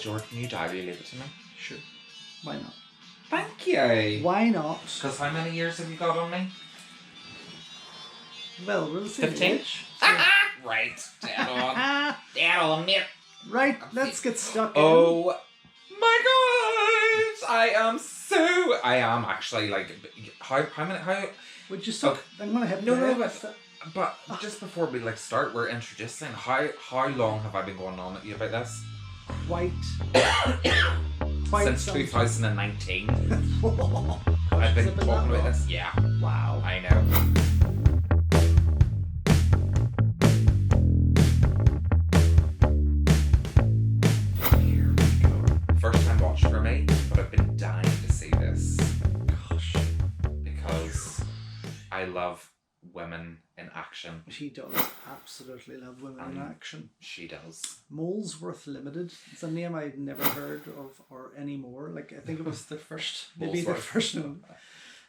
George, can you die? Will you leave it to me? Sure. Why not? Thank you. Why not? Because how many years have you got on me? Well, we'll see. 15? Right. Dead on. Dead on, mate. Right, let's get stuck in. Oh my god! I am actually like. How many? Would you suck? Oh, I'm gonna have no, but just before we start, we're introducing. How long have I been going on at you about this? Quite Since 2019. Gosh, I've been has it talking that about long? this. Yeah. Wow. I know. Here we go. First time watch for me, but I've been dying to see this. Gosh. Because I love women in action. She does absolutely love women in action. She does. Molesworth Limited. It's a name I'd never heard of or anymore. Like, I think it was the first, maybe the first one.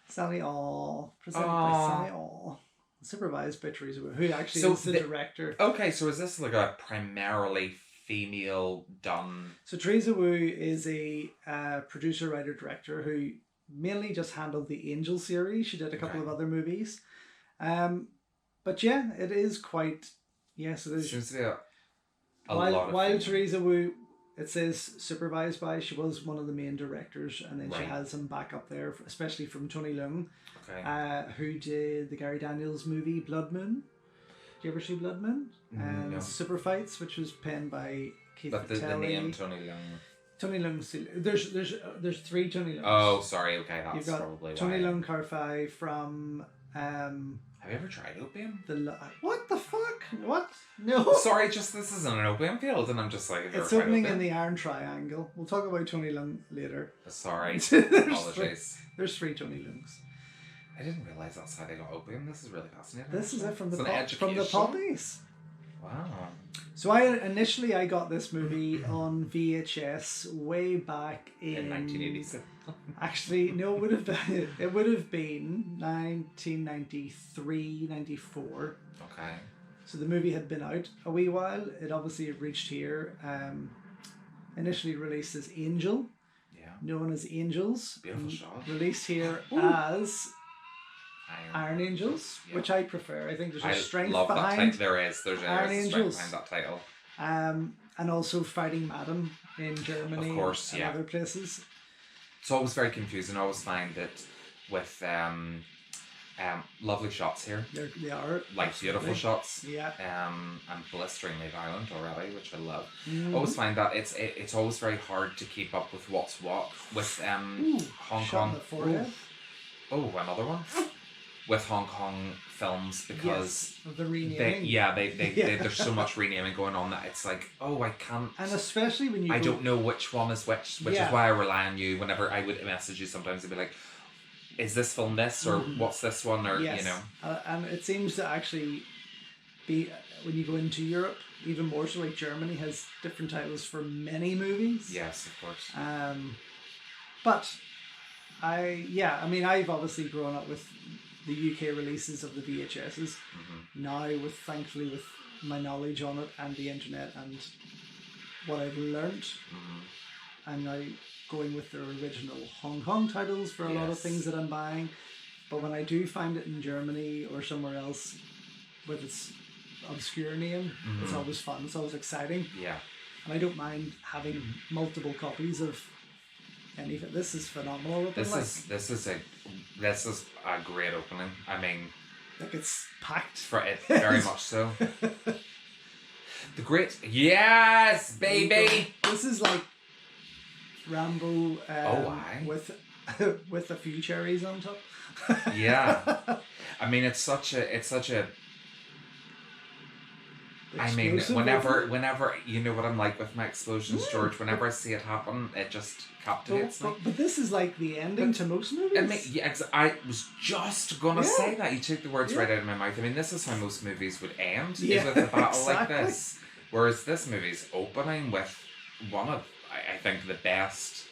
Sally Aw, presented by Sally Aw, supervised by Teresa Wu, who actually is the director. Okay, so is this like a primarily female done? So Teresa Wu is a producer, writer, director who mainly just handled the Angel series. She did a couple of other movies. But yeah, it is quite, yes, it is. Seems to be a while, lot of while Teresa Wu, it says supervised by, she was one of the main directors, and then she Right. has some backup there, especially from Tony Leung, Okay. who did the Gary Daniels movie Blood Moon. Did you ever see Blood Moon? And No. Super Fights, which was penned by Keith But the Vitale. name Tony Leung. Tony Leung. There's three Tony Leungs. Oh, sorry. Okay, that's You've got probably Tony why. Leung Carfai from Have you ever tried opium? what the fuck? What? No. Sorry, just this isn't an opium field, and I'm just like, have you It's ever tried opening opium? in the Iron Triangle. We'll talk about Tony Leung later. Sorry, There's apologies. There's three Tony Leungs. I didn't realise that's how they got opium. This is really fascinating. This is it from It's the an from the education. poppies. Wow. So I got this movie on VHS way back In 1986. Actually, no, it would have been 1993, 94. Okay. So the movie had been out a wee while. It obviously reached here. Initially released as Angel, known as Angels. Beautiful shot. Released here as Iron Angels, Yeah. which I prefer. I think there's a I strength love that behind. title. There's a Iron strength Angels. behind that title. And also Fighting Madam in Germany, Of course, and other places. It's always very confusing. I always find that with lovely shots here, They are like absolutely. beautiful shots. Yeah. And blisteringly violent already, which I love. Mm. I always find that it's always very hard to keep up with what's what with Hong shot in Kong. the forehead. Oh, another one with Hong Kong films because Yes, of the renaming. there's so much renaming going on that it's like, oh, I can't. And especially when you I don't know which one is which is why I rely on you whenever I would message you sometimes and be like, is this film this or what's this one or Yes. you know. And it seems to actually be, when you go into Europe, even more so, like Germany has different titles for many movies. Yes, of course. But I've obviously grown up with the UK releases of the VHSs. Now, thankfully with my knowledge on it and the internet and what I've learnt, I'm now going with the original Hong Kong titles for a lot of things that I'm buying. But when I do find it in Germany or somewhere else with its obscure name, it's always fun. It's always exciting. Yeah. And I don't mind having multiple copies of anything. This is phenomenal. This is a great opening. I mean, like it's packed for it very much so. The great yes, baby. This is like Rambo. Aye. with a few cherries on top. Yeah, I mean it's such a. I mean, whenever you know what I'm like with my explosions, George. Whenever I see it happen, it just captivates me. But this is like the ending to most movies. I mean, I was just gonna say that. You took the words right out of my mouth. I mean, this is how most movies would end, is with a battle like this. Whereas this movie's opening with one of, I think, the best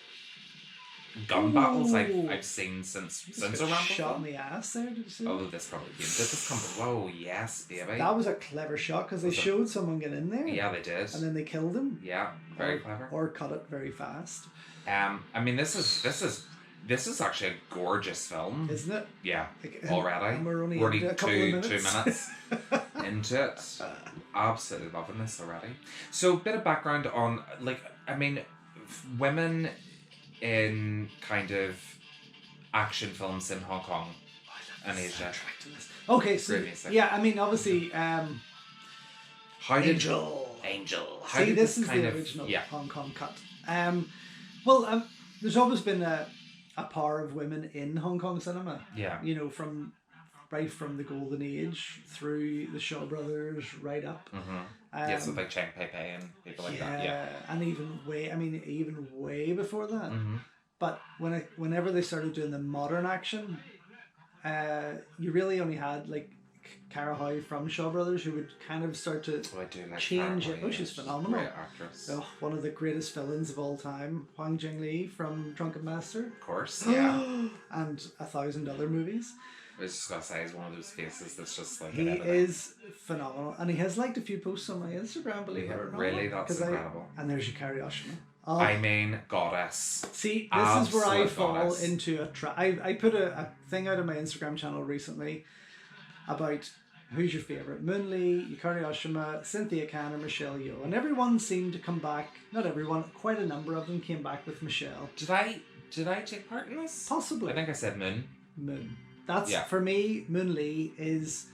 gun battles I've seen since a Rambo shot film. in the ass there, did you see? Oh, this probably came. Did this come? Whoa, yes, baby. That was a clever shot because they showed someone get in there. Yeah, they did. And then they killed him. Yeah, very clever. Or cut it very fast. I mean, this is actually a gorgeous film, isn't it? Yeah, Like, already. And we're only already into a couple of minutes. 2 minutes into it. Absolutely loving this already. So, bit of background on, like, I mean, women in kind of action films in Hong Kong and Asia. Okay, so yeah, I mean, obviously, How Angel. How See, did this is kind the of, original yeah. Hong Kong cut. Well, there's always been a power of women in Hong Kong cinema. Yeah. You know, from the Golden Age through the Shaw Brothers, right up. Mm-hmm. Yes, with like Chiang and people like that. Yeah, and even way before that. Mm-hmm. But whenever they started doing the modern action, you really only had like Cara Howe from Shaw Brothers, who would kind of start to change it. Oh, she's phenomenal. Great actress. Oh, one of the greatest villains of all time, Huang Jingli from Drunken Master. Of course, yeah. And 1,000 other movies. I was just going to say, he's one of those faces that's just like... He is phenomenal. And he has liked a few posts on my Instagram, believe it or not. Really? That's incredible. And there's Yuakri Oshima. Oh. I mean, goddess. See, this is where I fall into a trap. I put a thing out on my Instagram channel recently about who's your favourite. Moon Lee, Yuakri Oshima, Cynthia Khan, or Michelle Yeoh. And everyone seemed to come back, not everyone, quite a number of them came back with Michelle. Did I take part in this? Possibly. I think I said Moon. That's, for me, Moon Lee is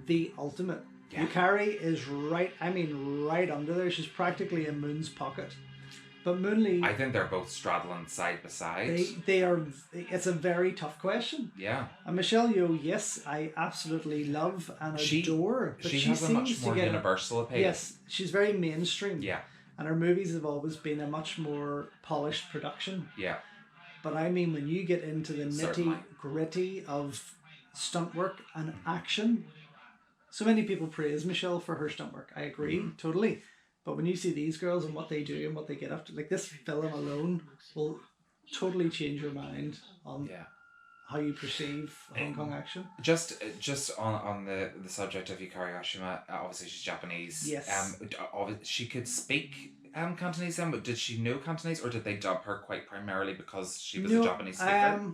the ultimate. Yeah. Yuakri is right under there. She's practically in Moon's pocket. But Moon Lee... I think they're both straddling side by side. They are... It's a very tough question. Yeah. And Michelle Yeoh, yes, I absolutely love and adore. But she has a much more universal appeal. Yes, she's very mainstream. Yeah. And her movies have always been a much more polished production. Yeah. But I mean, when you get into the nitty-gritty of stunt work and action, so many people praise Michelle for her stunt work. I agree, totally. But when you see these girls and what they do and what they get up to, like this film alone will totally change your mind on how you perceive Hong Kong action. Just on the subject of Yuakri Oshima, obviously she's Japanese. Yes. She could speak Cantonese then, but did she know Cantonese, or did they dub her quite primarily because she was a Japanese speaker?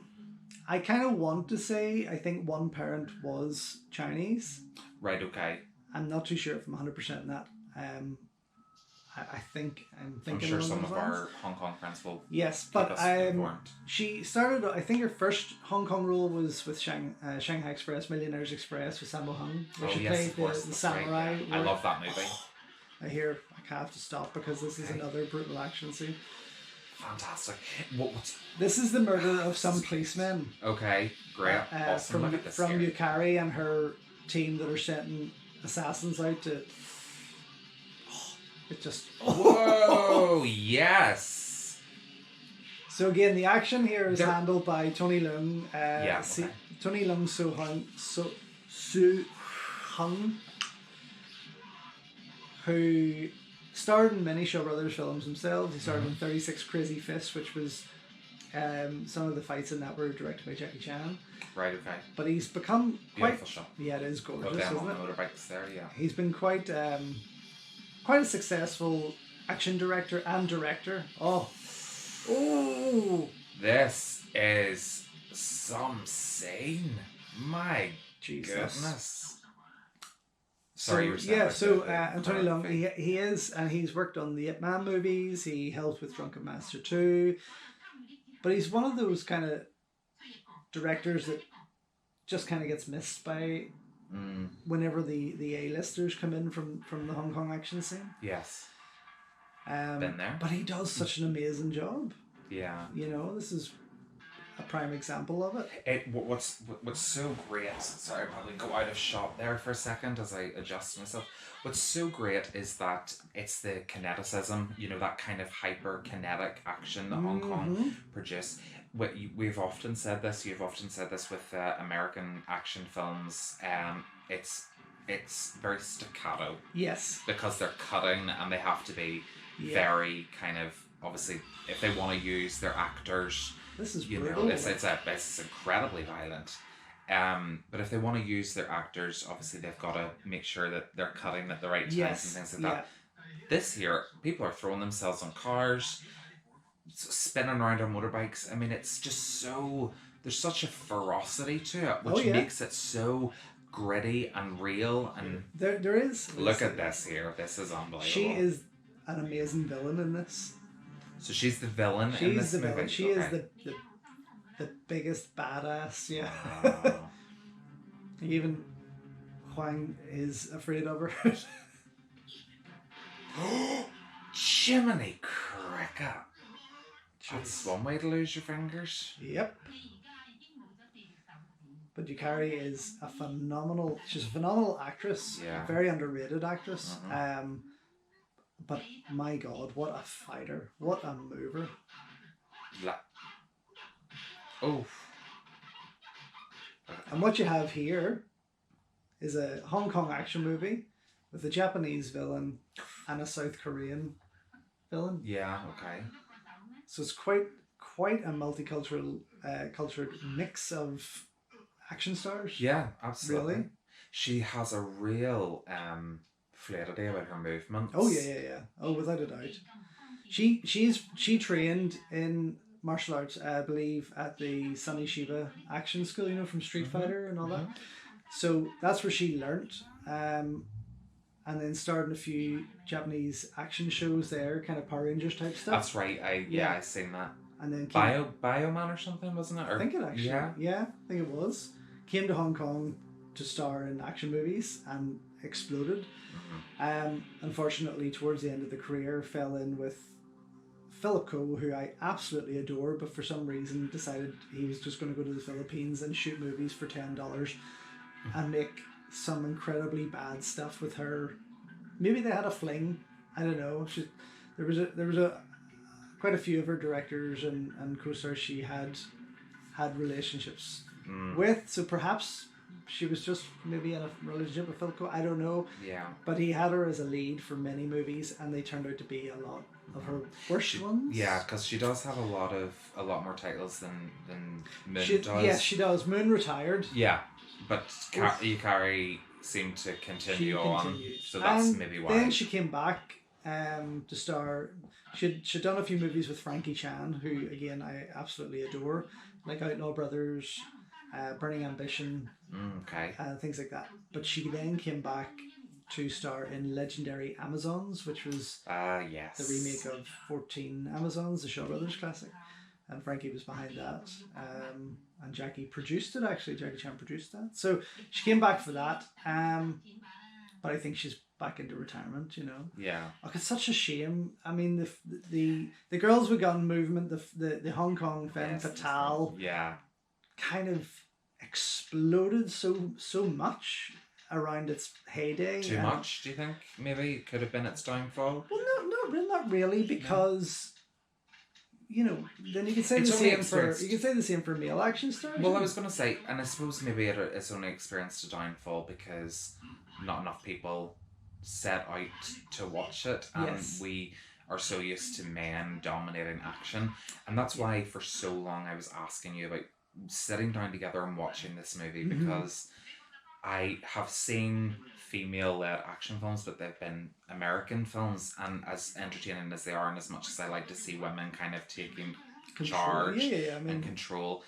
I kind of want to say I think one parent was Chinese. Right, okay. I'm not too sure if I'm 100% in that. I'm sure some of our Hong Kong friends will. Yes, but she started. I think her first Hong Kong role was with Shanghai Express, Millionaires Express with Sammo Hung, where she played the samurai. Right, yeah. I love that movie. I have to stop because this is another brutal action scene. Fantastic. This is the murder of some policemen. Okay, great. Awesome. From Yuakri and her team that are sending assassins out to. It just. Whoa! Yes. So again, the action here is handled by Tony Leung. Tony Leung Su Hung, who starred in many Shaw Brothers films himself. He starred in 36 Crazy Fists, which was some of the fights in that were directed by Jackie Chan. Right. Okay. But he's become beautiful shot. Yeah, it is gorgeous. Isn't it? Motorbikes there. Yeah. He's been quite a successful action director and director. Oh. This is some scene. My goodness. Sorry, you were saying. Yeah, so Tony Leung, he is, and he's worked on the Ip Man movies. He helped with Drunken Master 2. But he's one of those kind of directors that just kind of gets missed by whenever the A-listers come in from the Hong Kong action scene. Yes. Been there. But he does such an amazing job. Yeah. You know, this is a prime example of it. What's so great, sorry, I'll probably go out of shot there for a second as I adjust myself. What's so great is that it's the kineticism, you know, that kind of hyper-kinetic action that Hong Kong produce. We've often said this, you've often said this with American action films, it's very staccato. Yes. Because they're cutting and they have to be very kind of, obviously, if they want to use their actors This is you brutal. know, it's incredibly violent. But if they want to use their actors, obviously they've got to make sure that they're cutting at the right times and things like that. This here, people are throwing themselves on cars, spinning around on motorbikes. I mean, it's just so, there's such a ferocity to it, which makes it so gritty and real. And there is. Look at this here. This is unbelievable. She is an amazing villain in this. So she's the villain in this movie? Villain. She is the biggest badass, yeah. Wow. Even Huang is afraid of her. Jiminy cricket. That's one way to lose your fingers. Yep. But Yuakri is she's a phenomenal actress. Yeah. Very underrated actress. But my God, what a fighter. What a mover. Oh. And what you have here is a Hong Kong action movie with a Japanese villain and a South Korean villain. Yeah, okay. So it's quite a multicultural cultured mix of action stars. Yeah, absolutely. Really? She has a real fluidity about her movements. Oh yeah. Oh, without a doubt. She trained in martial arts, I believe, at the Sunny Shiba Action School, you know, from Street Fighter and all that. So that's where she learnt. And then starred in a few Japanese action shows there, kind of Power Rangers type stuff. That's right. I seen that. And then Bioman or something, wasn't it? Or, I think it actually. Yeah, I think it was. Came to Hong Kong to star in action movies and exploded. Unfortunately, towards the end of the career, fell in with Philip Ko, who I absolutely adore, but for some reason decided he was just going to go to the Philippines and shoot movies for $10 and make some incredibly bad stuff with her. Maybe they had a fling. I don't know. There was a quite a few of her directors and co-stars she had relationships with. So perhaps she was just maybe in a relationship with Phil. I don't know. Yeah. But he had her as a lead for many movies, and they turned out to be a lot of her worst ones. Yeah, because she does have a lot more titles than Moon does. Yes, she does. Moon retired. Yeah, but Yuakri seemed to continue on, so that's maybe why. Then she came back to star. She'd done a few movies with Frankie Chan, who again I absolutely adore, like Outlaw Brothers, Burning Ambition, things like that. But she then came back to star in Legendary Amazons, which was the remake of 14 Amazons, the Shaw Brothers classic. And Frankie was behind that. And Jackie produced it, actually. Jackie Chan produced that. So she came back for that. But I think she's back into retirement, you know. Yeah. Like, it's such a shame. I mean, the Girls with Gun movement, the Hong Kong femme fatale, kind of exploded so much around its heyday. Too much, do you think? Maybe it could have been its downfall? Well, not really, because you know, then you could say the same for male action stars. Well, I was going to say, and I suppose maybe it's only experienced a downfall because not enough people set out to watch it, and we are so used to men dominating action, and that's why for so long I was asking you about sitting down together and watching this movie, because I have seen female-led action films, but they've been American films, and as entertaining as they are, and as much as I like to see women kind of taking charge and control,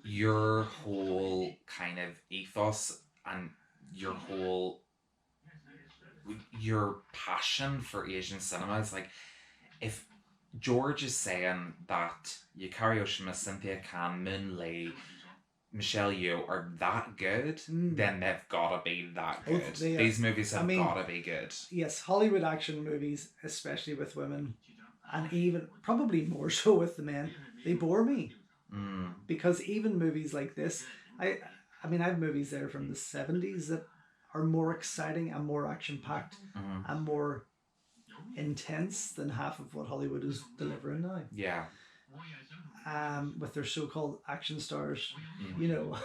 your whole kind of ethos and your passion for Asian cinema is like, if George is saying that Yuakri Oshima, Cynthia Khan, Moon Lee, Michelle Yeoh are that good, then they've got to be that good. These movies have got to be good. Yes, Hollywood action movies, especially with women, and even probably more so with the men, they bore me. Because even movies like this, I mean, I have movies there from the 70s that are more exciting and more action-packed and more intense than half of what Hollywood is delivering now. Yeah. With their so-called action stars, you know.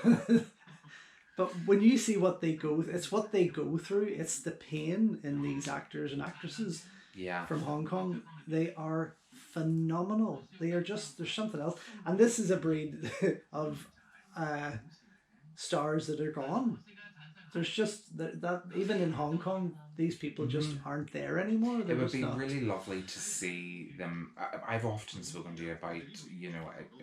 But when you see what they it's what they go through. It's the pain in these actors and actresses from Hong Kong. They are phenomenal. They are just, there's something else. And this is a breed of stars that are gone. There's just that even in Hong Kong, these people just aren't there anymore. They're It would just be not. really lovely to see them. I've often spoken to you about,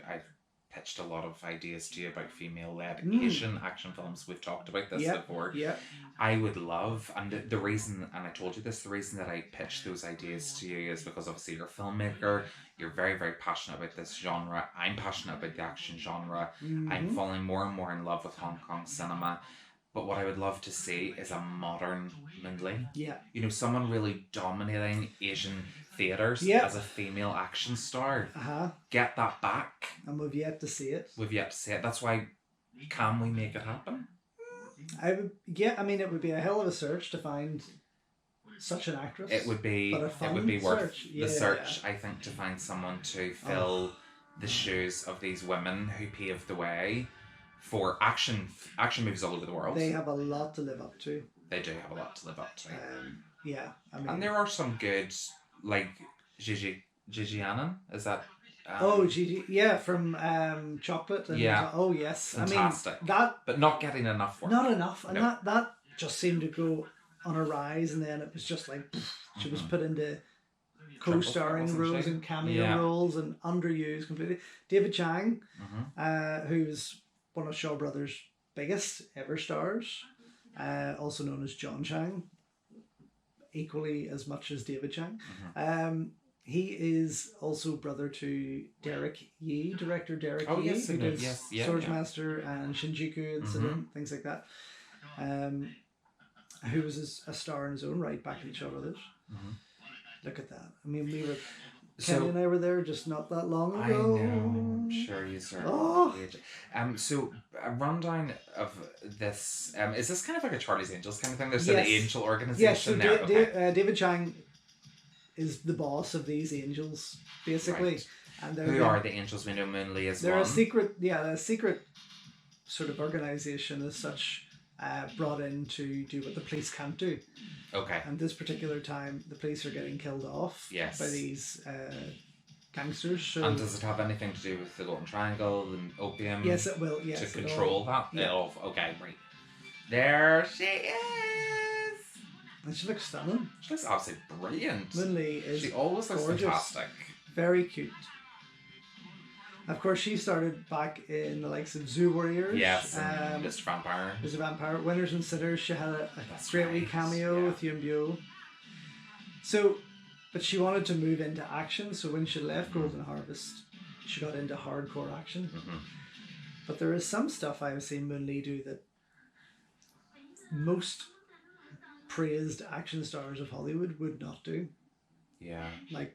I've pitched a lot of ideas to you about female-led Asian action films. We've talked about this before. Yeah. I would love, and the reason, and I told you this, the reason that I pitched those ideas to you is because obviously you're a filmmaker, you're very, very passionate about this genre. I'm passionate about the action genre. I'm falling more and more in love with Hong Kong cinema. But what I would love to see is a modern Min Ling. Yeah. You know, someone really dominating Asian theatres as a female action star. Get that back. And we've yet to see it. We've yet to see it. That's why, can we make it happen? I mean, it would be a hell of a search to find such an actress. It would be worth the search, I think, to find someone to fill the shoes of these women who paved the way for action movies all over the world. They have a lot to live up to. They do have a lot to live up to. I mean, and there are some good, like Gigi Annan. Is that? Gigi, from Chocolate. And oh yes, fantastic. I mean that, but not getting enough work. Not enough, and that just seemed to go on a rise, and then it was just like she was put into co-starring roles and cameo roles and underused completely. David Chiang, who's one of Shaw Brothers' biggest ever stars, also known as John Chiang, equally as much as David Chiang. He is also brother to Derek Yee, director Derek Yee, who did Swords Master and Shinjuku Incident, things like that. Who was a star in his own right back in the Shaw Brothers. Look at that. I mean, Kenny and I were there just not that long ago. I know. I'm sure you are. So a rundown of this. Is this kind of like a Charlie's Angels kind of thing? There's an angel organization there. David Chiang is the boss of these angels, basically. Right. And who are the angels? We know Moon Lee is they're one. A secret sort of organization as such, brought in to do what the police can't do. Okay. And this particular time, the police are getting killed off by these gangsters. So and does it have anything to do with the Golden Triangle and opium? Yes, it will. Yes, to control that. Yeah. Okay, right. There she is. And she looks stunning. She looks absolutely brilliant. Min Lee is She always looks gorgeous. fantastic. Very cute. Of course, she started back in the likes of Zoo Warriors. Yes, Mr. Vampire. Mr. Vampire. Winners and Sinners. She had a great wee cameo with Yuen Biao. So, but she wanted to move into action, so when she left Golden Harvest, she got into hardcore action. But there is some stuff I've seen Moon Lee do that most praised action stars of Hollywood would not do. Yeah. Like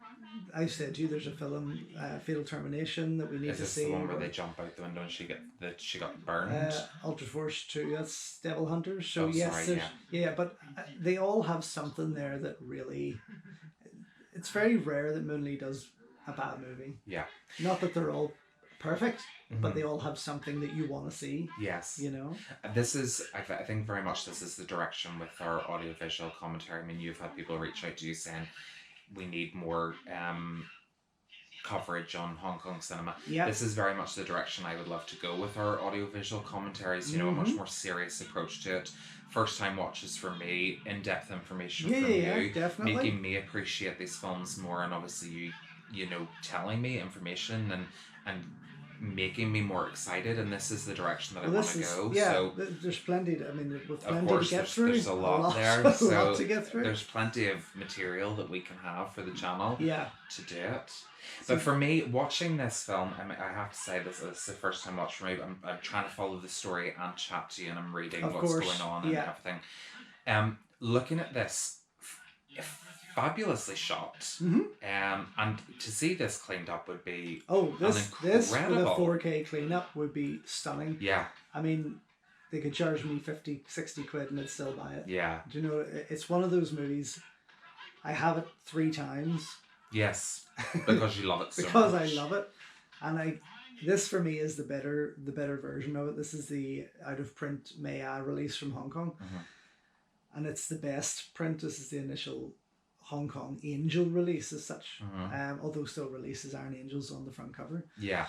I said to you, there's a film, Fatal Termination, that we need to see. Is this the one where they jump out the window and she got burned? Ultra Force 2, that's Devil Hunters. So but they all have something there that really... It's very rare that Moon Lee does a bad movie. Yeah. Not that they're all perfect, but they all have something that you want to see. Yes. You know? This is, I think very much this is the direction with our audiovisual commentary. I mean, you've had people reach out to you saying, we need more coverage on Hong Kong cinema. Yep. This is very much the direction I would love to go with our audiovisual commentaries, you know, a much more serious approach to it. First time watches for me, in-depth information from you, definitely. making me appreciate these films more, and obviously you know, telling me information and making me more excited, and this is the direction that I want to go. Yeah, so there's plenty to, I mean, with plenty of course, to get through. There's a lot there. A so lot to get through. There's plenty of material that we can have for the channel to do it. So, but for me, watching this film, I have to say this is the first time watch for me. I'm trying to follow the story and chat to you, and I'm reading what's going on and everything. Looking at this, fabulously shot, and to see this cleaned up would be this with a 4K cleanup would be stunning. Yeah, I mean, they could charge me 50, 60 quid and I'd still buy it. Yeah, do you know, it's one of those movies. I have it 3 times. Yes, because you love it so because much. I love it, and this for me is the better version of it. This is the out of print Maya release from Hong Kong, and it's the best print. This is the initial Hong Kong Angel release as such. Although still releases Iron Angels on the front cover. Yeah.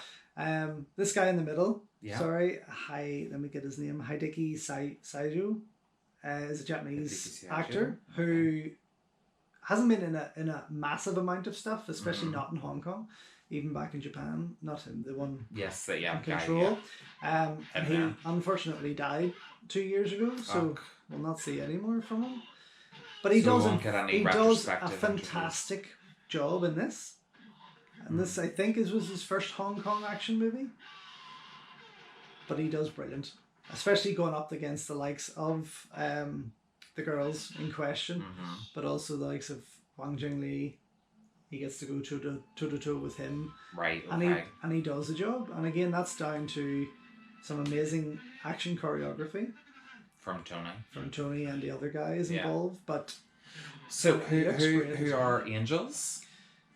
This guy in the middle. Yeah. Sorry, let me get his name. Hideki Saijo is a Japanese actor who hasn't been in a massive amount of stuff, especially not in Hong Kong, even back in Japan. Not him, the one. Yes, in Control. And he unfortunately died 2 years ago, so we'll not see any more from him. But he does a fantastic job in this. And this, I think, was his first Hong Kong action movie. But he does brilliant. Especially going up against the likes of the girls in question, but also the likes of Wang Jingli. He gets to go toe to toe with him. Right, okay. And he does the job. And again, that's down to some amazing action choreography. From Tony and the other guys involved. But so who are angels?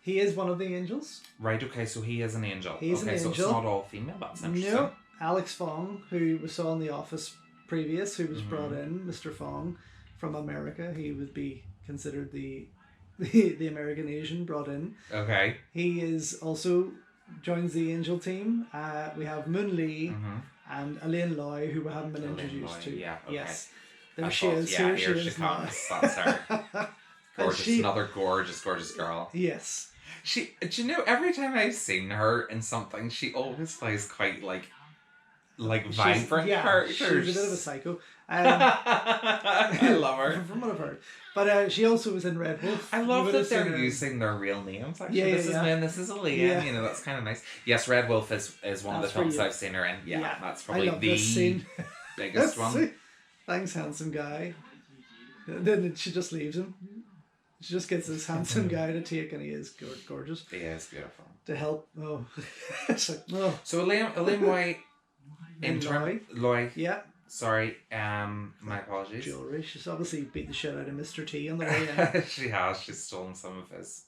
He is one of the angels. Right, okay, so he is an angel. He's an angel. So it's not all female, that's interesting. No, Alex Fong, who we saw in The Office previous, who was brought in, Mr. Fong, from America. He would be considered the American Asian brought in. Okay. He is also joins the angel team. We have Moon Lee and Elaine Lui, who we haven't been introduced to. Yeah, okay. Yes. There she is. Here she comes. That's her. Gorgeous, another gorgeous girl. Yes. Do you know, every time I've seen her in something, she always plays quite vibrant characters. She's a bit of a psycho. I love her. From what I've heard. But she also was in Red Wolf. I love that they're using their real names, actually. This is Min, this is Elaine. Yeah. You know, that's kind of nice. Yes, Red Wolf is one of the films I've seen her in. Yeah, that's probably the biggest one. Thanks, handsome guy. Then she just leaves him. She just gets this handsome guy to take, and he is gorgeous. He is beautiful. To help. Oh. So Elaine White, Lui. Yeah. Sorry, my apologies. Jewelry. She's obviously beat the shit out of Mr. T on the way in. She has. She's stolen some of his.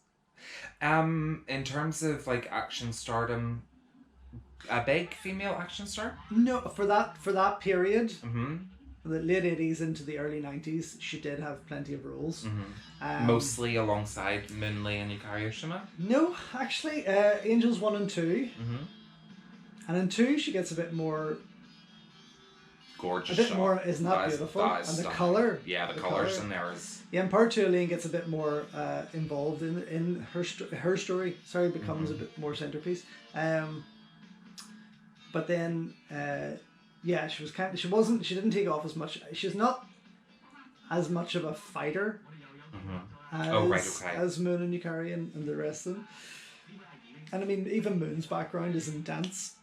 In terms of action stardom, a big female action star? No, for that period. The late 80s into the early 90s, she did have plenty of roles. Mostly alongside Moon Lee and Yuakri Oshima? No, actually, Angels 1 and 2. And in 2, she gets a bit more... Gorgeous. A bit more, isn't that beautiful? And the colour. Yeah, the colours in there is... Yeah, in part 2, Elaine gets a bit more involved in her story. Sorry, becomes a bit more centrepiece. But then... yeah, she didn't take off as much. She's not as much of a fighter as Moon and Yuakri and the rest of them. And I mean, even Moon's background is in dance.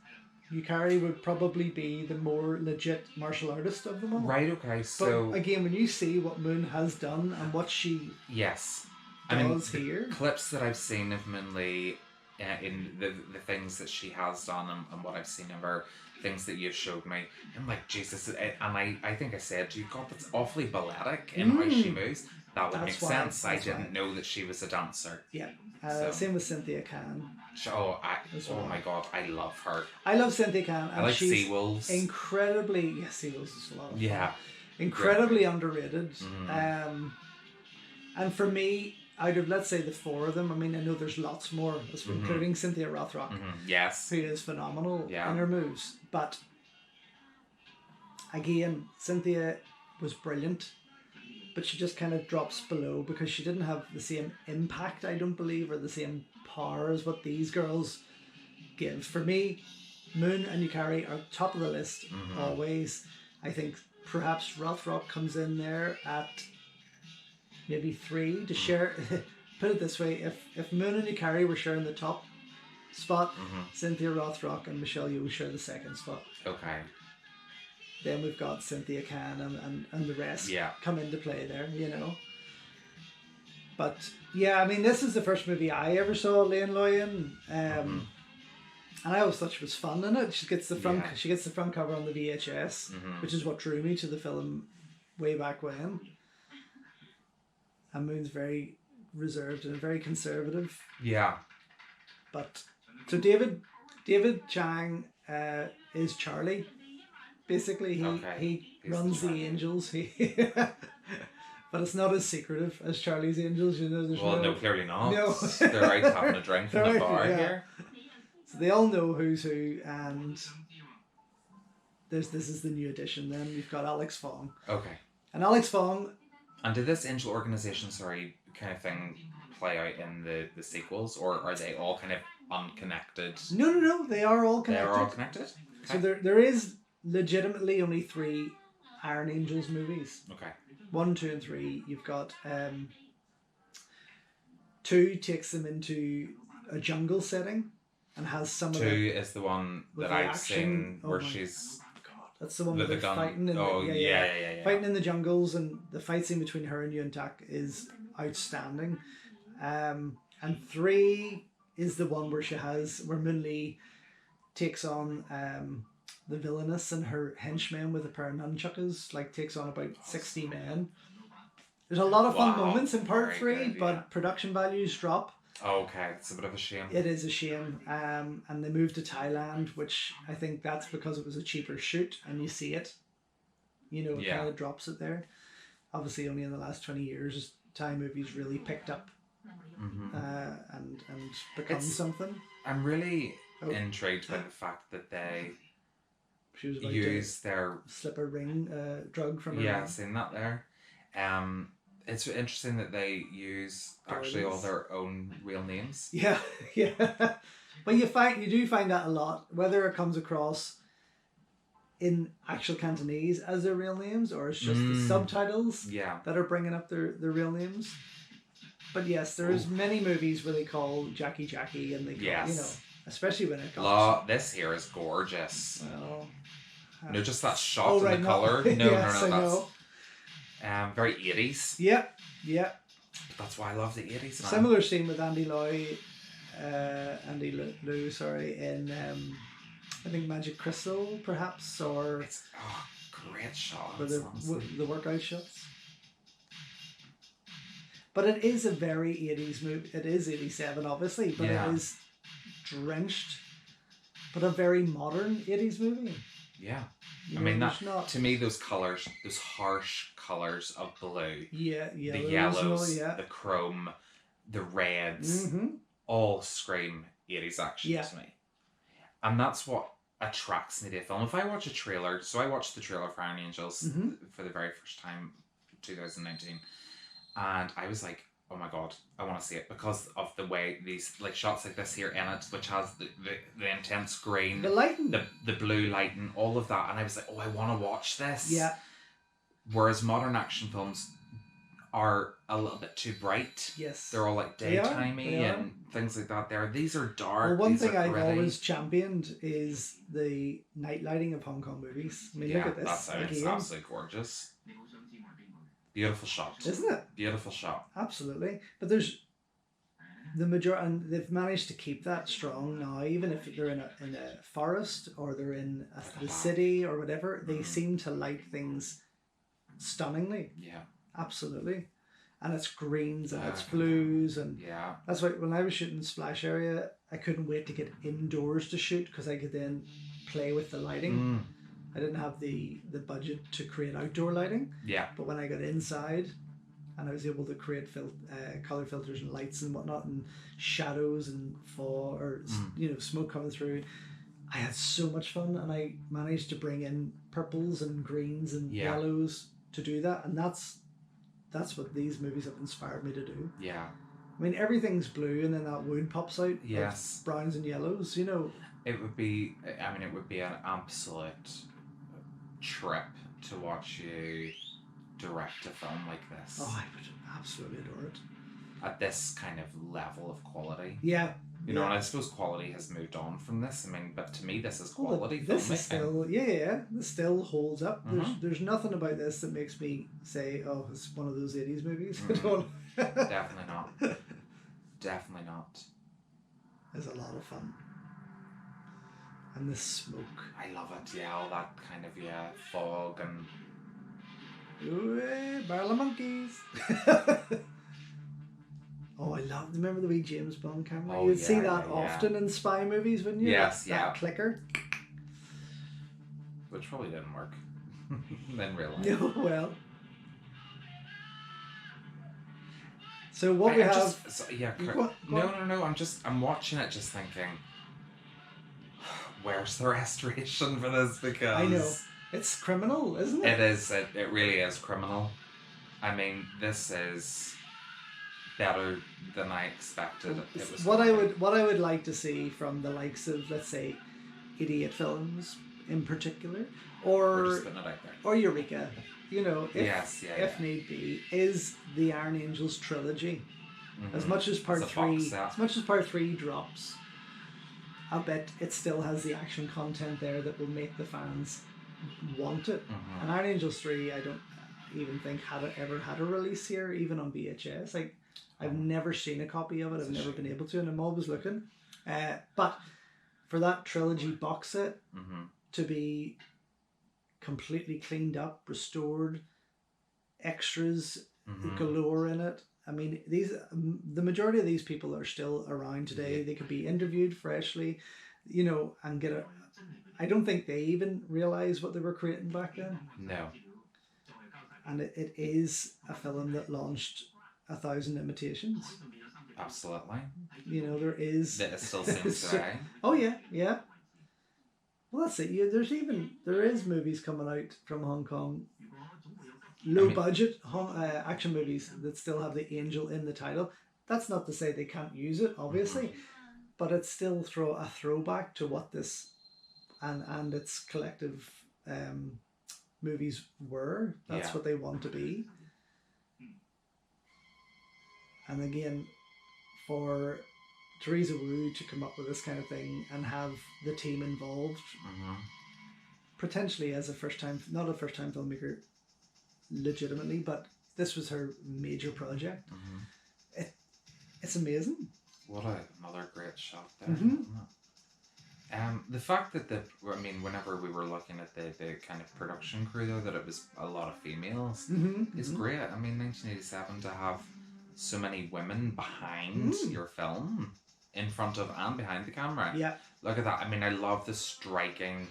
Yuakri would probably be the more legit martial artist of them all. Right, okay, so... But again, when you see what Moon has done and what she does here... clips that I've seen of Moon Lee in the things that she has done and what I've seen of her... things that you've showed me, I'm like, Jesus, and I think I said to you, God, that's awfully balletic in how she moves. That would make sense. I didn't know that she was a dancer. Yeah. Same with Cynthia Khan. Oh my God, I love her. I love Cynthia Khan. And I like she's Seawolves. Seawolves is a lot of fun. Yeah. Incredibly underrated. And for me, out of, let's say, the 4 of them, I mean, I know there's lots more, including Cynthia Rothrock, yes, who is phenomenal in her moves. But again, Cynthia was brilliant, but she just kind of drops below because she didn't have the same impact, I don't believe, or the same power as what these girls give. For me, Moon and Yuakri are top of the list always. I think perhaps Rothrock comes in there at maybe 3 to share. Put it this way: if Moon and Yuakri were sharing the top spot, Cynthia Rothrock and Michelle Yeoh share the second spot. Okay. Then we've got Cynthia Khan and the rest come into play there, you know. But yeah, I mean, this is the first movie I ever saw Elaine Lui in, and I always thought she was fun in it. She gets the front cover on the VHS, which is what drew me to the film way back when. And Moon's very reserved and very conservative. Yeah. But so David Chiang is Charlie. Basically, he runs the Angels. But it's not as secretive as Charlie's Angels, you know. No, clearly not. No. They're out having a drink in the bar here. So they all know who's who, and this is the new addition. Then you've got Alex Fong. Okay. And Alex Fong. And did this angel organization, kind of thing play out in the sequels, or are they all kind of unconnected? No, they are all connected. They're all connected? So Okay. there is legitimately only 3 Iron Angels movies. Okay. 1, 2, and 3. You've got 2 takes them into a jungle setting and has some 2 of the... is the one with that the I've action. seen where Oh my she's... God, that's the one with where the they're gun. fighting. Yeah. Fighting in the jungles, and the fight scene between her and Yuan Tak is outstanding. And 3 is the one where Moon Lee takes on the villainess and her henchmen with a pair of nunchuckers, takes on about 60 men. There's a lot of fun moments in part 3, but production values drop. Okay, it's a bit of a shame. It is a shame. And they moved to Thailand, which I think that's because it was a cheaper shoot, and you see it. It kind of drops it there. Obviously, only in the last 20 years, Thai movies really picked up and become something. I'm really intrigued by the fact that they use their... slip a ring drug from her Yeah, ring. seen that there. It's interesting that they use actually all their own real names. Yeah. But you do find that a lot, whether it comes across in actual Cantonese as their real names or it's just the subtitles that are bringing up their real names. But yes, there's many movies where they call Jackie and they call, especially when it comes... This here is gorgeous. Well... just that shot and the colour. No, yes, that's very 80s. Yeah. But that's why I love the 80s, man. Similar scene with Andy Lui, in I think Magic Crystal, perhaps, or it's great shots. The workout shots. But it is a very 80s movie. It is 87, obviously, but it is drenched, but a very modern 80s movie. Yeah. To me, those colours, those harsh colours of blue, the yellows, the chrome, the reds, all scream 80s action to me. And that's what attracts me to a film. If I watch a trailer, so I watched the trailer for Iron Angels for the very first time, 2019, and I was like, oh my God, I want to see it because of the way these shots like this here in it, which has the intense green, the lighting, the blue lighting, all of that, and I was like, oh, I want to watch this. Yeah. Whereas modern action films are a little bit too bright. Yes. They're all daytimey and things like that. These are dark. Well, one thing I've always championed is the night lighting of Hong Kong movies. I mean, look at this. It's absolutely gorgeous. Beautiful shot. Isn't it? Beautiful shot. Absolutely. But there's the majority, and they've managed to keep that strong now, even if they're in a forest or they're in the city or whatever, they seem to light things stunningly. Yeah. Absolutely. And it's greens and it's blues, and that's why when I was shooting Splash Area, I couldn't wait to get indoors to shoot because I could then play with the lighting. I didn't have the budget to create outdoor lighting. Yeah. But when I got inside, and I was able to create color filters and lights and whatnot, and shadows and fog or smoke coming through, I had so much fun, and I managed to bring in purples and greens and yellows to do that, and that's what these movies have inspired me to do. Yeah. I mean, everything's blue, and then that wood pops out. Yes. Browns and yellows. It would be. It would be an absolute trip to watch you direct a film like this. Oh, I would absolutely adore it. At this kind of level of quality. Yeah. And I suppose quality has moved on from this. but to me, this is quality. This is still, this still holds up. There's nothing about this that makes me say, oh, it's one of those 80s movies. Definitely not. Definitely not. It's a lot of fun. And the smoke. I love it, all that kind of, fog and... Ooh, barrel of monkeys. Oh, remember the wee James Bond camera? Oh, You'd see that often in spy movies, wouldn't you? Yes, that clicker. Which probably didn't work in real life. No, well. So what we have... No. I'm watching it just thinking, where's the restoration for this? Because I know. It's criminal, isn't it? It is. It really is criminal. I mean, this is better than I expected. It was what I would like to see from the likes of, let's say, Idiot Films in particular, We're just putting it out there. or Eureka, you know, if Yes, need be, is the Iron Angels trilogy. Mm-hmm. As much as part It's a box 3, set. as much as part 3 drops, I bet it still has the action content there that will make the fans want it. Mm-hmm. And Iron Angels 3, I don't even think ever had a release here, even on VHS. Like, I've never seen a copy of it. I've never been able to, and I'm always looking. But for that trilogy box set Mm-hmm. to be completely cleaned up, restored, extras Mm-hmm. galore in it. I mean, the majority of these people are still around today. Yeah. They could be interviewed freshly, you know, and get a... I don't think they even realised what they were creating back then. No. And it is a film that launched 1,000 imitations. Absolutely. You know, there is... It still seems today. Oh, yeah, yeah. Well, that's it. There is movies coming out from Hong Kong, budget action movies that still have the angel in the title. That's not to say they can't use it, obviously, Mm-hmm. but it's still a throwback to what this and its collective movies were. That's what they want to be. And again, for Teresa Wu to come up with this kind of thing and have the team involved, Mm-hmm. potentially as not a first time filmmaker legitimately, but this was her major project. Mm-hmm. It's amazing. What another great shot there. Mm-hmm. Isn't it? The fact that whenever we were looking at the kind of production crew though, that it was a lot of females, is great. I mean, 1987 to have so many women behind your film, in front of and behind the camera. Yeah. Look at that. I mean, I love the striking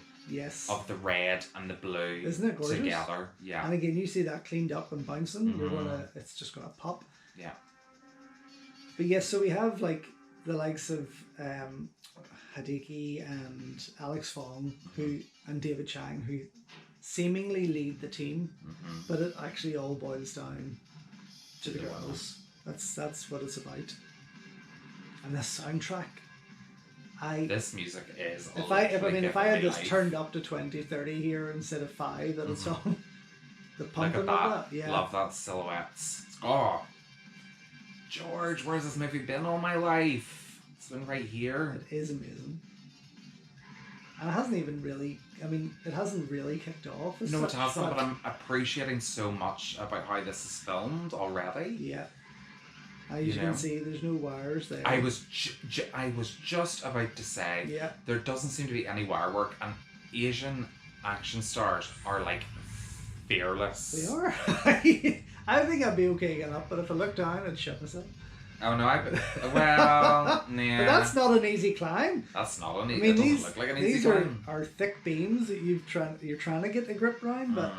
of the red and the blue. Isn't it gorgeous? Together. Yeah. And again, you see that cleaned up and bouncing, it's just gonna pop. Yeah. But yes, so we have like the likes of Hideki and Alex Fong and David Chiang, who seemingly lead the team, but it actually all boils down to the girls. That's what it's about. And the soundtrack, this music is. If I had this turned up to 20, 30 here instead of 5 that it's on, the pumping of that, yeah. Love that silhouettes. Oh, George, where's this movie been all my life? It's been right here. It is amazing. And it hasn't even really, it hasn't really kicked off. No, it hasn't, but I'm appreciating so much about how this is filmed already. Yeah. As you can see, there's no wires there. I was just about to say, there doesn't seem to be any wire work, and Asian action stars are like fearless. They are. I think I'd be okay getting up, but if I look down, I'd shut myself. Oh no, nah. But that's not an easy climb. That's not an easy. It doesn't look like an easy climb. These are thick beams that you're trying to get a grip around, but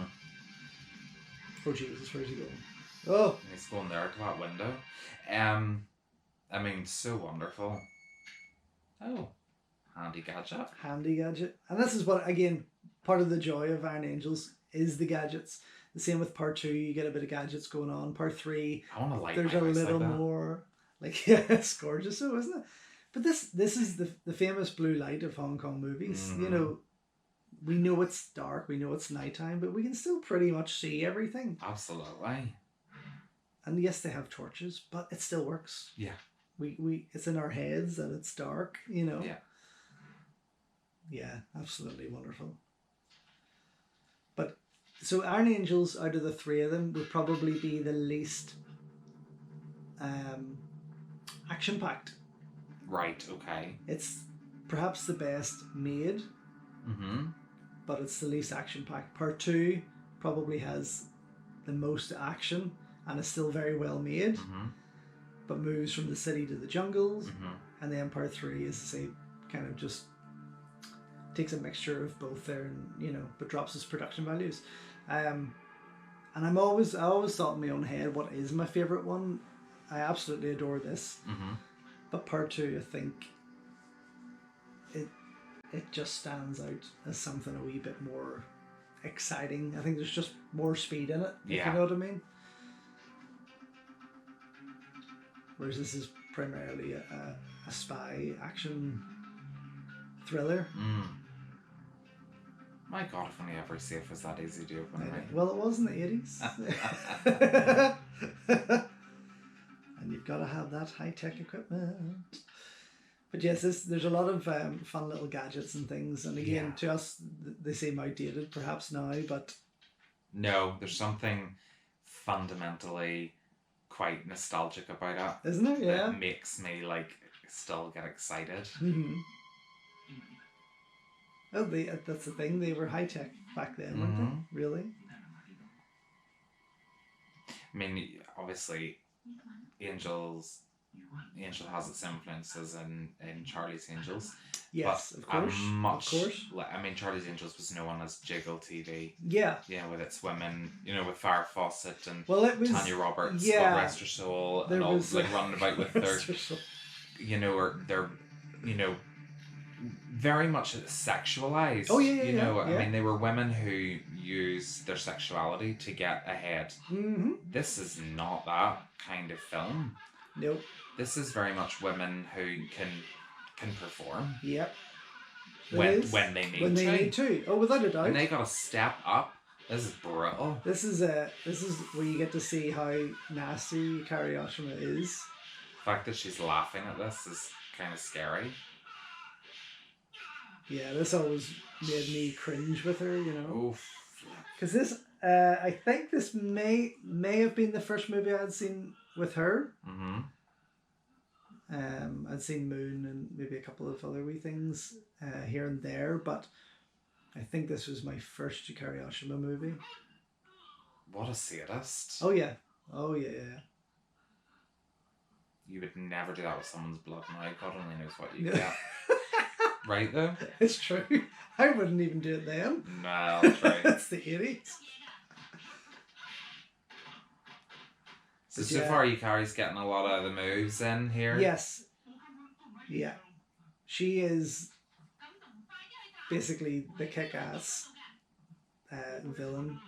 oh Jesus, where's he going? Oh, he's going there to that window. So wonderful. Oh, handy gadget. Handy gadget, and this is what again part of the joy of Iron Angels is the gadgets. The same with part 2, you get a bit of gadgets going on. Part 3, I want to like. There's a little like more. Like it's gorgeous, so isn't it? But this is the famous blue light of Hong Kong movies. You know, we know it's dark, we know it's nighttime, but we can still pretty much see everything. Absolutely. And yes, they have torches, but it still works. Yeah. We it's in our heads and it's dark, you know. Yeah. Yeah, absolutely wonderful. But so Iron Angels, out of the 3 of them, would probably be the least action packed. Right, okay. It's perhaps the best made, but it's the least action packed. Part 2 probably has the most action and is still very well made, but moves from the city to the jungles. And then part 3 is to say kind of just takes a mixture of both there, and but drops its production values. And I always thought in my own head, what is my favorite one? I absolutely adore this. Mm-hmm. But part 2, I think it just stands out as something a wee bit more exciting. I think there's just more speed in it, if you know what I mean. Whereas this is primarily a spy action thriller. Mm. My God, if only every safe was that easy to open. Right? Well, it was in the 80s. And you've got to have that high-tech equipment. But yes, there's a lot of fun little gadgets and things. And again, to us, they seem outdated perhaps now, but... No, there's something fundamentally quite nostalgic about it. Isn't there? Yeah. That makes me, like, still get excited. Mm-hmm. Well, that's the thing. They were high-tech back then, weren't they? Really? I mean, obviously, Angel has its influences in Charlie's Angels. Yes, but of course. I mean, Charlie's Angels was known as Jiggle TV. Yeah. Yeah, with its women, with Farrah Fawcett and Tanya Roberts, God rest her soul, and all like running about with their, or their, very much sexualized. Oh yeah. I mean, they were women who used their sexuality to get ahead. Mm-hmm. This is not that kind of film. Nope. This is very much women who can perform. Yep. When they need to. Oh, without a doubt. And they got to step up. This is brutal. This is where you get to see how nasty Yuakri Oshima is. The fact that she's laughing at this is kind of scary. Yeah, this always made me cringe with her, Oof. Because this, I think this may have been the first movie I had seen with her. Mm-hmm. I'd seen Moon and maybe a couple of other wee things here and there, but I think this was my first Yuakri Oshima movie. What a sadist. Oh yeah. You would never do that with someone's blood now. God only knows what you get. Right though? It's true. I wouldn't even do it then. No, that's right. It's the 80s. So far Yukari's getting a lot of the moves in here. Yes. Yeah. She is basically the kick-ass villain.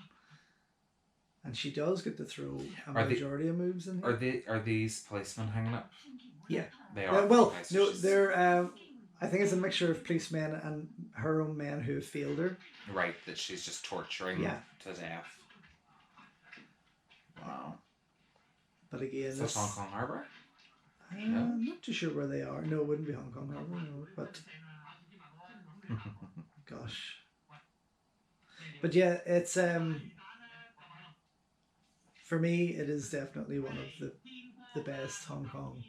And she does get to throw a majority of moves in here. Are these policemen hanging up? Yeah. They are. No, they're... I think it's a mixture of policemen and her own men who have failed her. Right, that she's just torturing to death. Wow. But again... Is this Hong Kong Harbour? No? I'm not too sure where they are. No, it wouldn't be Hong Kong Harbour, no. But... Gosh. But yeah, it's... for me, it is definitely one of the best Hong Kong.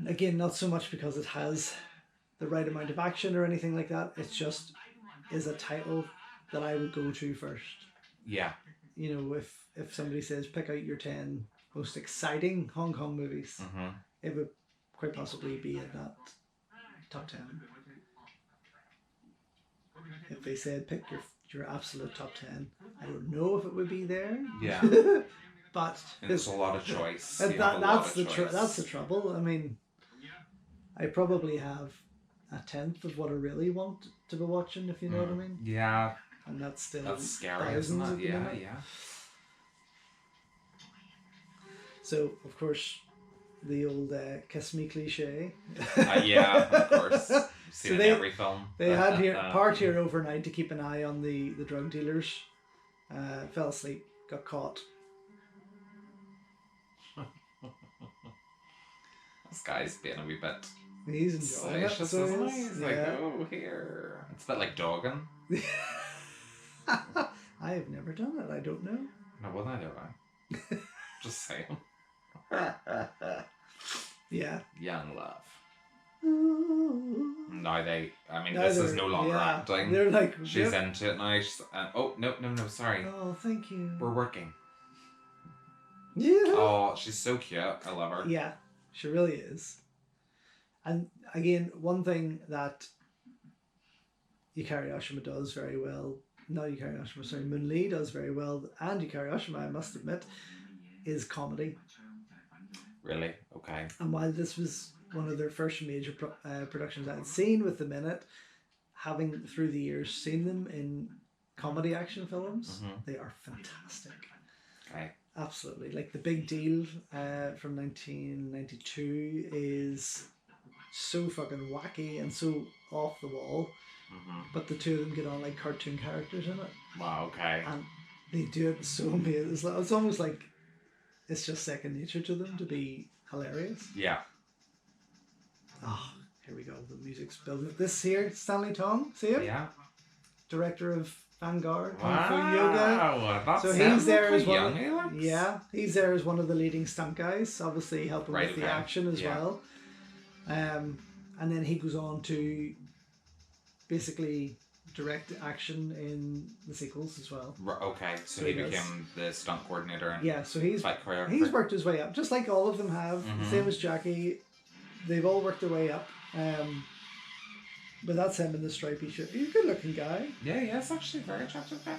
Again, not so much because it has the right amount of action or anything like that. It just is a title that I would go to first. Yeah. If somebody says pick out your 10 most exciting Hong Kong movies, it would quite possibly be in that top 10. If they said pick your absolute top 10, I don't know if it would be there. Yeah. But there's a lot of choice. That's the trouble. I mean, I probably have a tenth of what I really want to be watching, if you know what I mean. Yeah. And that's scary, isn't it? Yeah. So, of course, the old kiss me cliche. Yeah, of course. Seen in every film. They had part here overnight to keep an eye on the drug dealers. Fell asleep, got caught. This guy's being a wee bit... He's enjoying it. Isn't he? He's like, oh, here. It's a bit like dogging. I have never done it. I don't know. No, well, neither have I. Just saying. Yeah. Young love. Now this is no longer acting. They're like... She's into it now. Oh, no, sorry. Oh, thank you. We're working. Yeah. Oh, she's so cute. I love her. Yeah, she really is. And again, one thing that Yuakri Oshima does very well, Moon Lee does very well, and Yuakri Oshima, I must admit, is comedy. Really? Okay. And while this was one of their first major productions I'd seen with them in it, having through the years seen them in comedy action films, they are fantastic. Okay. Absolutely. Like The Big Deal from 1992 is so fucking wacky and so off the wall. But the two of them get on like cartoon characters in it. Wow, okay. And they do it so amazing. It's almost like it's just second nature to them to be hilarious. Yeah. Oh, here we go. The music's building. This here, Stanley Tong, see him? Yeah. Director of Vanguard, Kung Wow. Fu Yoga. That's So he's there as well. young he looks. Yeah, he's there as one of the leading stunt guys, obviously helping with the action as well. And then he goes on to basically direct action in the sequels as well. Okay, so he became the stunt coordinator and so he's fight choreographer. he's worked his way up, just like all of them have. Same as Jackie, they've all worked their way up. But that's him in the stripy shirt. He's a good looking guy. Yeah, it's actually a very attractive guy.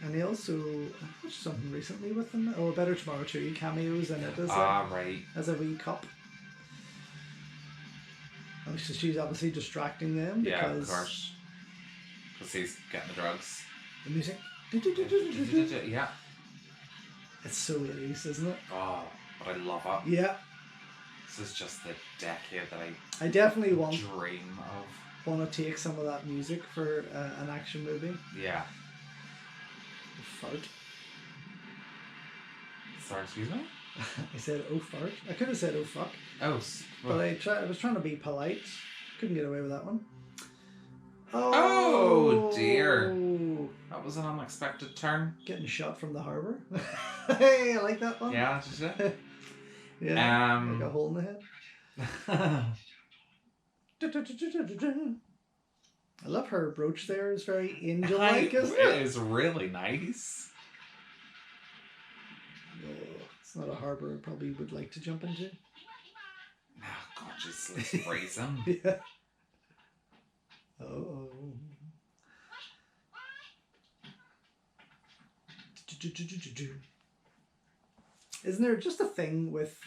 And he also watched something recently with him. Oh, Better Tomorrow 2. He cameos in it Right. as a wee cop. Oh, so she's obviously distracting them because... Yeah, of course. Because he's getting the drugs. The music. Yeah. It's so 80s, isn't it? Oh, but I love it. Yeah. This is just the decade that I definitely dream of. want to take some of that music for an action movie. Yeah. Fart. Sorry, excuse me? I said, oh fart. I could have said, oh fuck. Oh. But I was trying to be polite. Couldn't get away with that one. Oh dear. That was an unexpected turn. Getting shot from the harbour. Hey, I like that one. Yeah, that's just it. Yeah. Like a hole in the head. I love her brooch there. It's very angel-like, isn't it? It is really nice. Oh, it's not a harbour I probably would like to jump into. Oh, God, just let's raise him. Yeah. Oh. Isn't there just a thing with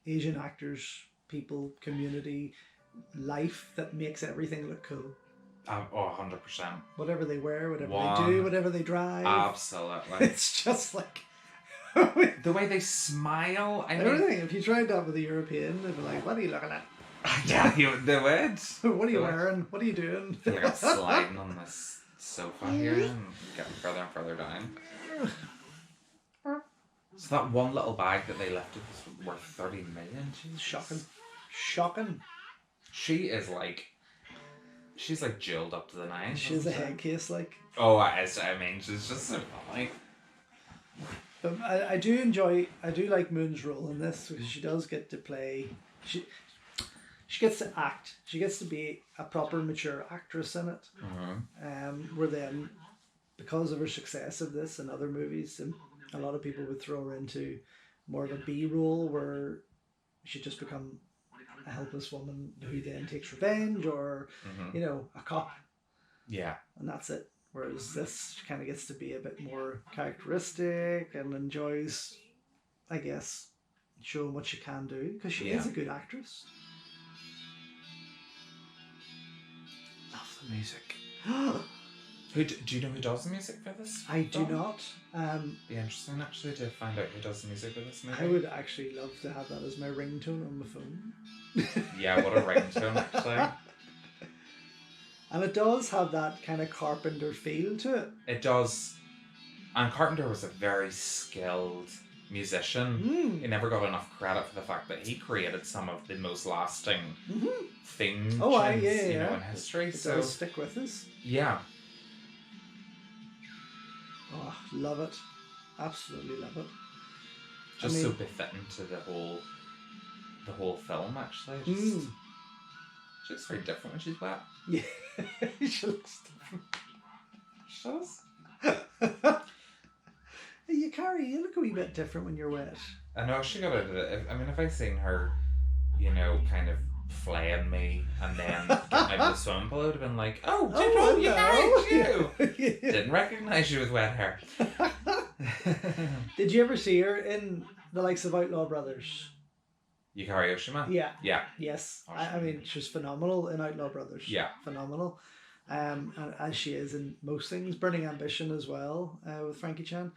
Asian actors, people, community, life that makes everything look cool? 100%. Whatever they wear, whatever they do, whatever they drive. Absolutely. It's just like... the way they smile. Everything. If you tried that with a European, they'd be like, what are you looking at? Yeah, they would. What are you wearing? What are you doing? They're like sliding on this sofa here and getting further and further down. So that one little bag that they lifted was worth 30 million. Jeez. Shocking. She's like jeweled up to the nines. She's a head case, like. Oh, I mean, she's just so funny. But I do like Moon's role in this because she does get to play. She gets to act. She gets to be a proper mature actress in it. Where then, because of her success of this and other movies, and a lot of people would throw her into more of a B role where she just become a helpless woman who then takes revenge or a cop. Yeah. And that's it. Whereas this kind of gets to be a bit more characteristic and enjoys, I guess, showing what she can do because she is a good actress. Love the music. Do you know who does the music for this? I do not. Be interesting actually to find out who does the music for this movie. I would actually love to have that as my ringtone on my phone. Yeah, what a ringtone actually. And it does have that kind of Carpenter feel to it. It does. And Carpenter was a very skilled musician. He never got enough credit for the fact that he created some of the most lasting theme tunes in history. It does stick with us. Yeah. Oh, love it. Absolutely love it. Just so befitting to the whole film actually. She looks very different when she's wet. Yeah, she looks different. She does. You look a wee bit different when you're wet. I know, she got out of it. I mean, if I seen her, kind of flaying me and then getting out of the swimming pool, I would have been like, you. Didn't recognise you with wet hair. Did you ever see her in the likes of Outlaw Brothers? Yuakri Oshima? Yeah. Yeah. Yes. I mean, she was phenomenal in Outlaw Brothers. Yeah. Phenomenal. And as she is in most things. Burning Ambition as well, with Frankie Chan.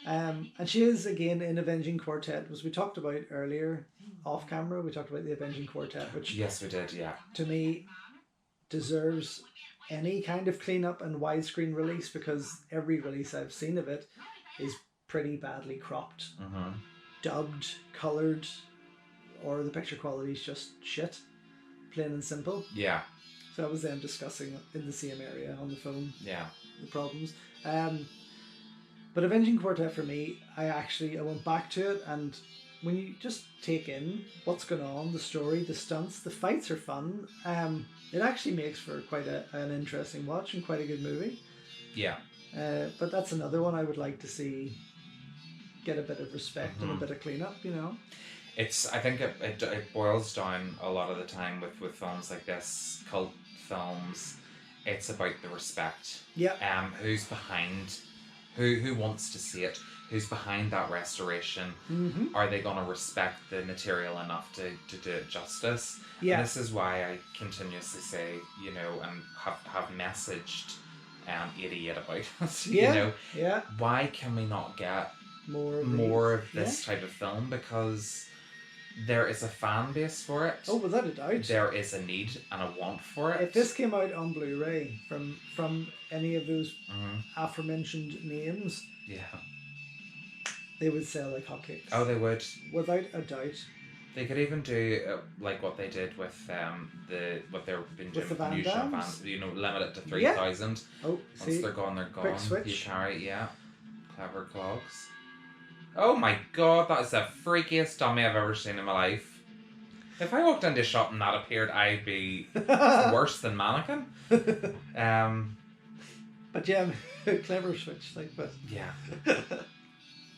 And she is, again, in Avenging Quartet, as we talked about earlier, off camera. We talked about the Avenging Quartet, which... Yes, we did, yeah. To me, deserves any kind of cleanup and widescreen release, because every release I've seen of it is pretty badly cropped, dubbed, coloured, or the picture quality is just shit, plain and simple. Yeah. So that was them discussing in the same area on the phone. Yeah. The problems. But Avenging Quartet for me, I went back to it, and when you just take in what's going on, the story, the stunts, the fights are fun. It actually makes for quite an interesting watch and quite a good movie. Yeah. But that's another one I would like to see get a bit of respect and a bit of cleanup, you know. I think it boils down a lot of the time with films like this, cult films. It's about the respect. Yeah. Who's behind, who wants to see it, who's behind that restoration. Are they going to respect the material enough to do it justice? Yeah. And this is why I continuously say, you know, and have messaged 88 about it. Yeah. You know, yeah. Why can we not get more of this type of film? Because there is a fan base for it. Oh, without a doubt. There is a need and a want for it. If this came out on Blu-ray from any of those aforementioned names, yeah, they would sell like hotcakes. Oh, they would. Without a doubt. They could even do like what they did with what they've been doing with the new shop vans. You know, limit it to 3,000. Yeah. Oh, once they're gone, they're gone. Quick switch. You carry, yeah. Clever clogs. Oh my god, that is the freakiest dummy I've ever seen in my life. If I walked into a shop and that appeared, I'd be worse than mannequin. But yeah, clever switch, like, but yeah.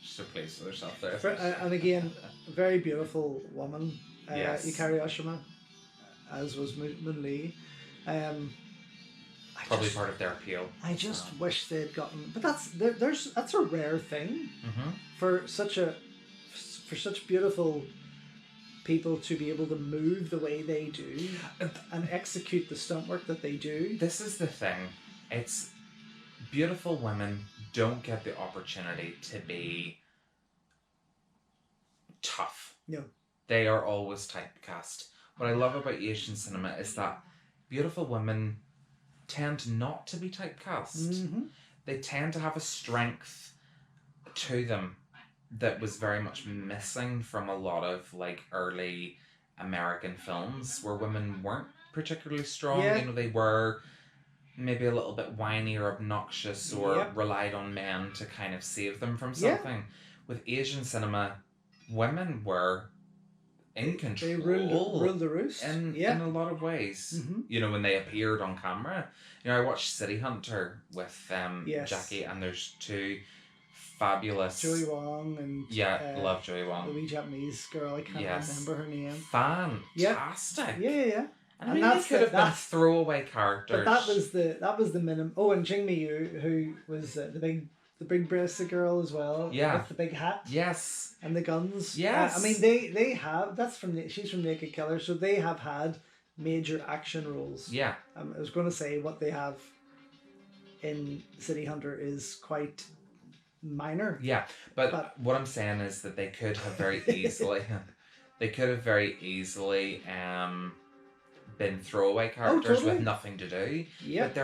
So pleased with herself there. And again, a very beautiful woman. Yes. Yuakri Oshima, as was Moon Lee. Probably part of their appeal. I just wish they'd gotten, but that's a rare thing for such beautiful people to be able to move the way they do and execute the stunt work that they do. This is the thing. It's beautiful women don't get the opportunity to be tough. No. They are always typecast. What I love about Asian cinema is that beautiful women tend not to be typecast. They tend to have a strength to them that was very much missing from a lot of like early American films where women weren't particularly strong. Yeah. You know, they were maybe a little bit whiny or obnoxious or relied on men to kind of save them from something. With Asian cinema, women were in control. They ruled the roost. In a lot of ways. You know, when they appeared on camera. You know, I watched City Hunter with Jackie, and there's two fabulous... Joey Wong and... Yeah, love Joey Wong. The wee Japanese girl, I can't remember her name. Fantastic. Yeah. And I mean, they could have been throwaway characters. But that was the minimum. Oh, and Jing Mi-yu, who was the big breasted girl as well. Yeah. With the big hat. Yes. And the guns. Yes. I mean, they have, she's from Naked Killer, so they have had major action roles. Yeah. I was going to say what they have in City Hunter is quite minor. Yeah, but what I'm saying is that they could have very easily, been throwaway characters with nothing to do. Yeah. But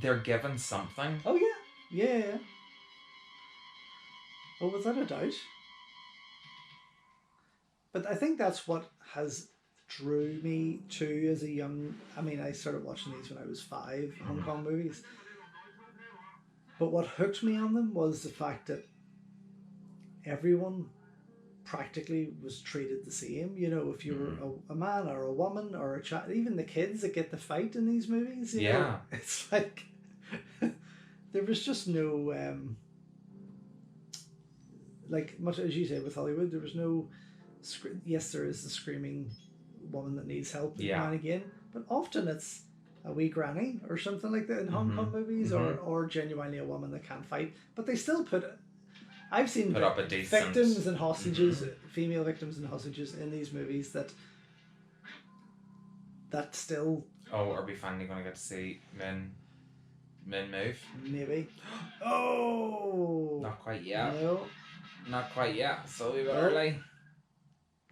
they're given something. Oh yeah. Oh, without a doubt. But I think that's what has drew me to as a young... I mean, I started watching these when I was 5, Hong Kong movies. But what hooked me on them was the fact that everyone practically was treated the same. You know, if you were a man or a woman or a child, even the kids that get the fight in these movies, you know, it's like there was just no... like much as you say with Hollywood, there was no... Yes, there is the screaming woman that needs help now and again, but often it's a wee granny or something like that in Hong Kong movies, or genuinely a woman that can't fight, but they still I've seen Put up a decent victims and hostages, female victims and hostages in these movies that still. Oh, are we finally going to get to see men move? Maybe. Oh! Not quite yet. No. Not quite yet. So we were early.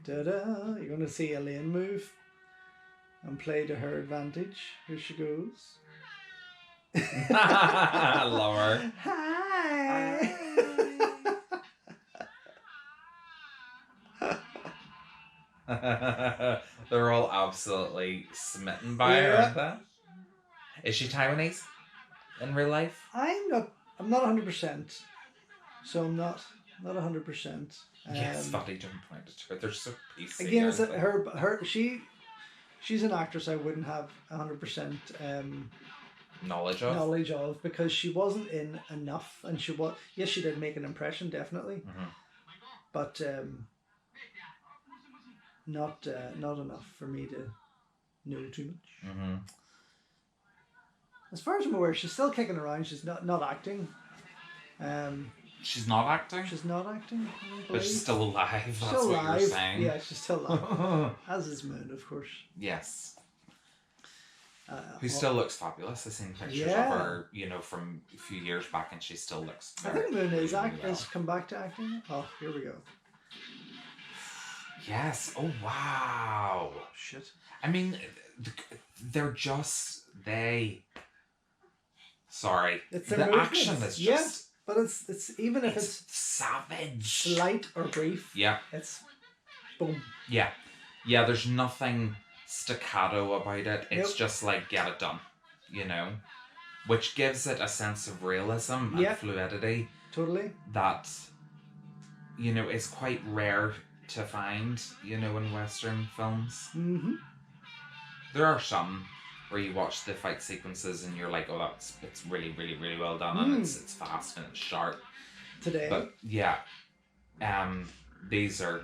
Da-da! You're going to see Elaine move and play to her advantage. Here she goes. I love her. Hi! They're all absolutely smitten by her, aren't they? Is she Taiwanese in real life? I'm not 100%. So I'm not 100%. Yes, Fatty don't point it to her. They're so PC. Again, it's she's an actress I wouldn't have 100% knowledge of, because she wasn't in enough, and she did make an impression, definitely, but not enough for me to know too much. As far as I'm aware, she's still kicking around. She's not acting. She's not acting? She's not acting, I don't but believe. she's still alive. That's Still what alive. you're saying. Yeah, she's still alive. As is Moon, of course. Yes. Who still looks fabulous. I've seen pictures of her, from a few years back, and she still looks I think Moon has come back to acting. Oh, here we go. Yes. Oh, wow. Shit. I mean, they're just Sorry. It's the action is just... Yes, but it's even if it's savage. Slight or brief. Yeah. It's boom. Yeah. Yeah, there's nothing staccato about it. It's just like, get it done. Which gives it a sense of realism and fluidity. Totally. That, is quite rare to find, in Western films. There are some where you watch the fight sequences and you're like, oh, it's really, really, really well done, and it's fast and it's sharp. Today. But yeah, these are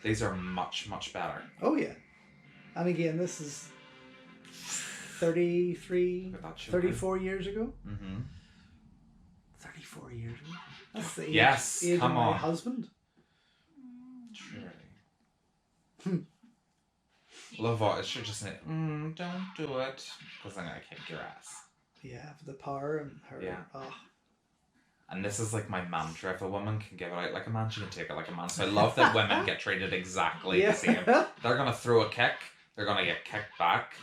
these are much, much better. Oh yeah, and again, this is 34 years ago. 34 years ago. That's the age come of my on. husband. Love what it should just say, don't do it, because I'm gonna kick your ass. Yeah, for the power and her. Yeah. Oh. And this is like my mantra. If a woman can give it out like a man, she can take it like a man. So I love that women get treated exactly the same. They're gonna throw a kick, they're gonna get kicked back,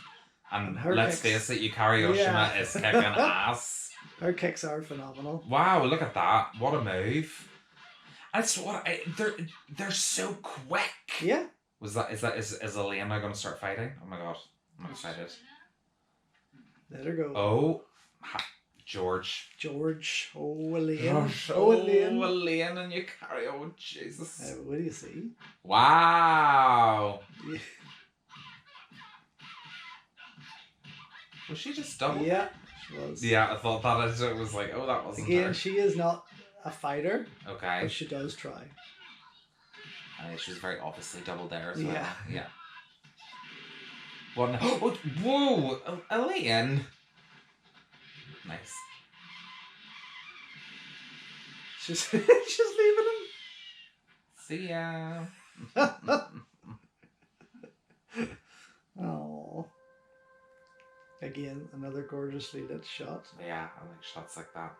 and let's face it, Yuakri Oshima is kicking ass. Her kicks are phenomenal. Wow, look at that! What a move! And it's they're so quick. Yeah. Is Elaine now going to start fighting? Oh my god, I'm excited. Let her go. Oh, George. Oh, Elaine. Elaine and Yuakri. Oh, Jesus. What do you see? Wow. Yeah. Was she just double? Yeah, she was. Yeah, I thought that it was like, oh, that wasn't Again, her. she is not a fighter. Okay. But she does try. She's very obviously double there as well. Yeah. Yeah. One. Oh, whoa! Elaine! Nice. She's leaving him. See ya. Oh. Again, another gorgeously lit shot. Yeah, I like shots like that.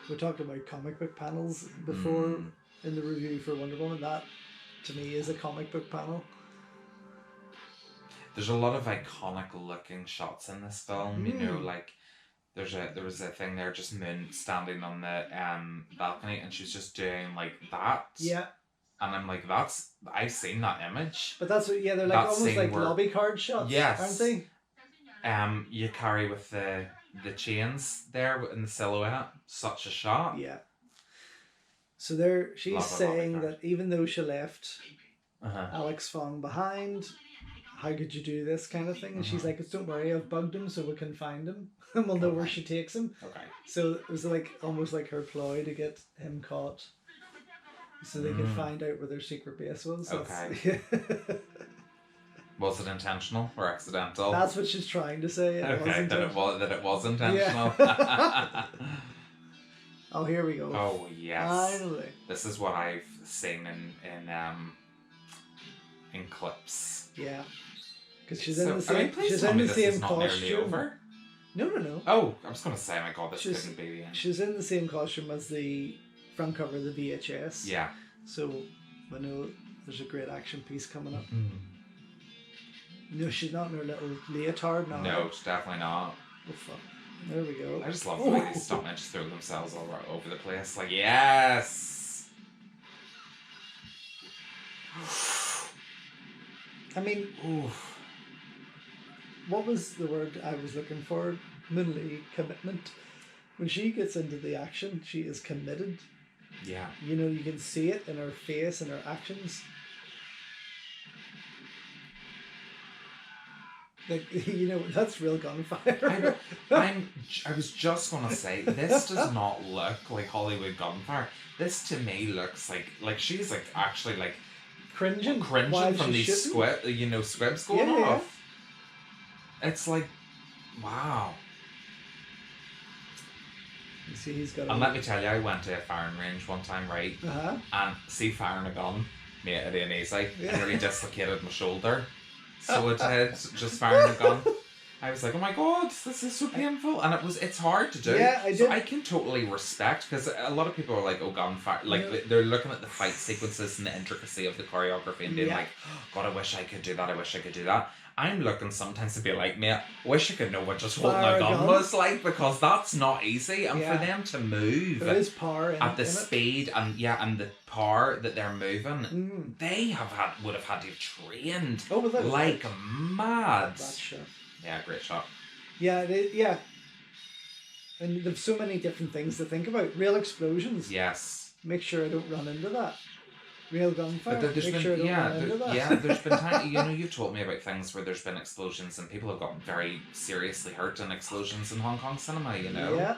We talked about comic book panels before in the review for Wonder Woman. That, to me, is a comic book panel. There's a lot of iconic looking shots in this film. Like there was a thing there, just Moon standing on the balcony, and she's just doing like that. Yeah. And I'm like, I've seen that image. But that's what, they're like That almost like scene lobby card shots, aren't they? Yuakri with the chains there in the silhouette, such a shot. Yeah. So she's saying that even though she left Alex Fong behind, how could you do this kind of thing? And she's like, don't worry, I've bugged him so we can find him and we'll know where she takes him. Okay. So it was like almost like her ploy to get him caught. so they could find out where their secret base was. Okay. Was it intentional or accidental? That's what she's trying to say. Okay, that it was intentional. Yeah. Oh, here we go. Oh yes. Finally. This is what I've seen in clips. Yeah. Because she's in the same. I mean, please she's tell in me the this same is not nearly costume. over. No. Oh, I was going to say, my God, this couldn't be the end. She's in the same costume as the front cover of the VHS. Yeah. So I know there's a great action piece coming up. Mm. No, she's not in her little leotard now. No, definitely not. Oh fuck! There we go. I just love the way these stuntmen just throw themselves all over the place. Like, yes. I mean, Oof. what was the word I was looking for? Moonly commitment. When she gets into the action, she is committed. Yeah. You know, you can see it in her face and her actions. Like, you know, that's real gunfire. I was just gonna say, this does not look like Hollywood gunfire. This to me looks like she's like actually like cringing from these squibs going off. It's like, wow. You see, he's got. And let me tell you, I went to a firing range one time, right? And firing a gun made it in easy. I nearly dislocated my shoulder. So it did, just firing a gun. I was like, oh my God, this is so painful. And it's hard to do. Yeah, I did. So I can totally respect, because a lot of people are like, oh, gunfire. Like, they're looking at the fight sequences and the intricacy of the choreography and being like, oh, God, I wish I could do that. I wish I could do that. I'm looking sometimes to be like, mate, I wish I could know what just holding a gun was like, because that's not easy. And for them to move there is power at the speed and the power that they're moving, they would have had to have trained like mad. That shot. Yeah, great shot. Yeah, yeah. And there's so many different things to think about. Real explosions. Yes. Make sure I don't run into that. Real gunfire. But there's Make been, sure I don't run into that. Yeah, there's been times, you've told me about things where there's been explosions and people have gotten very seriously hurt in explosions in Hong Kong cinema, you know? Yeah.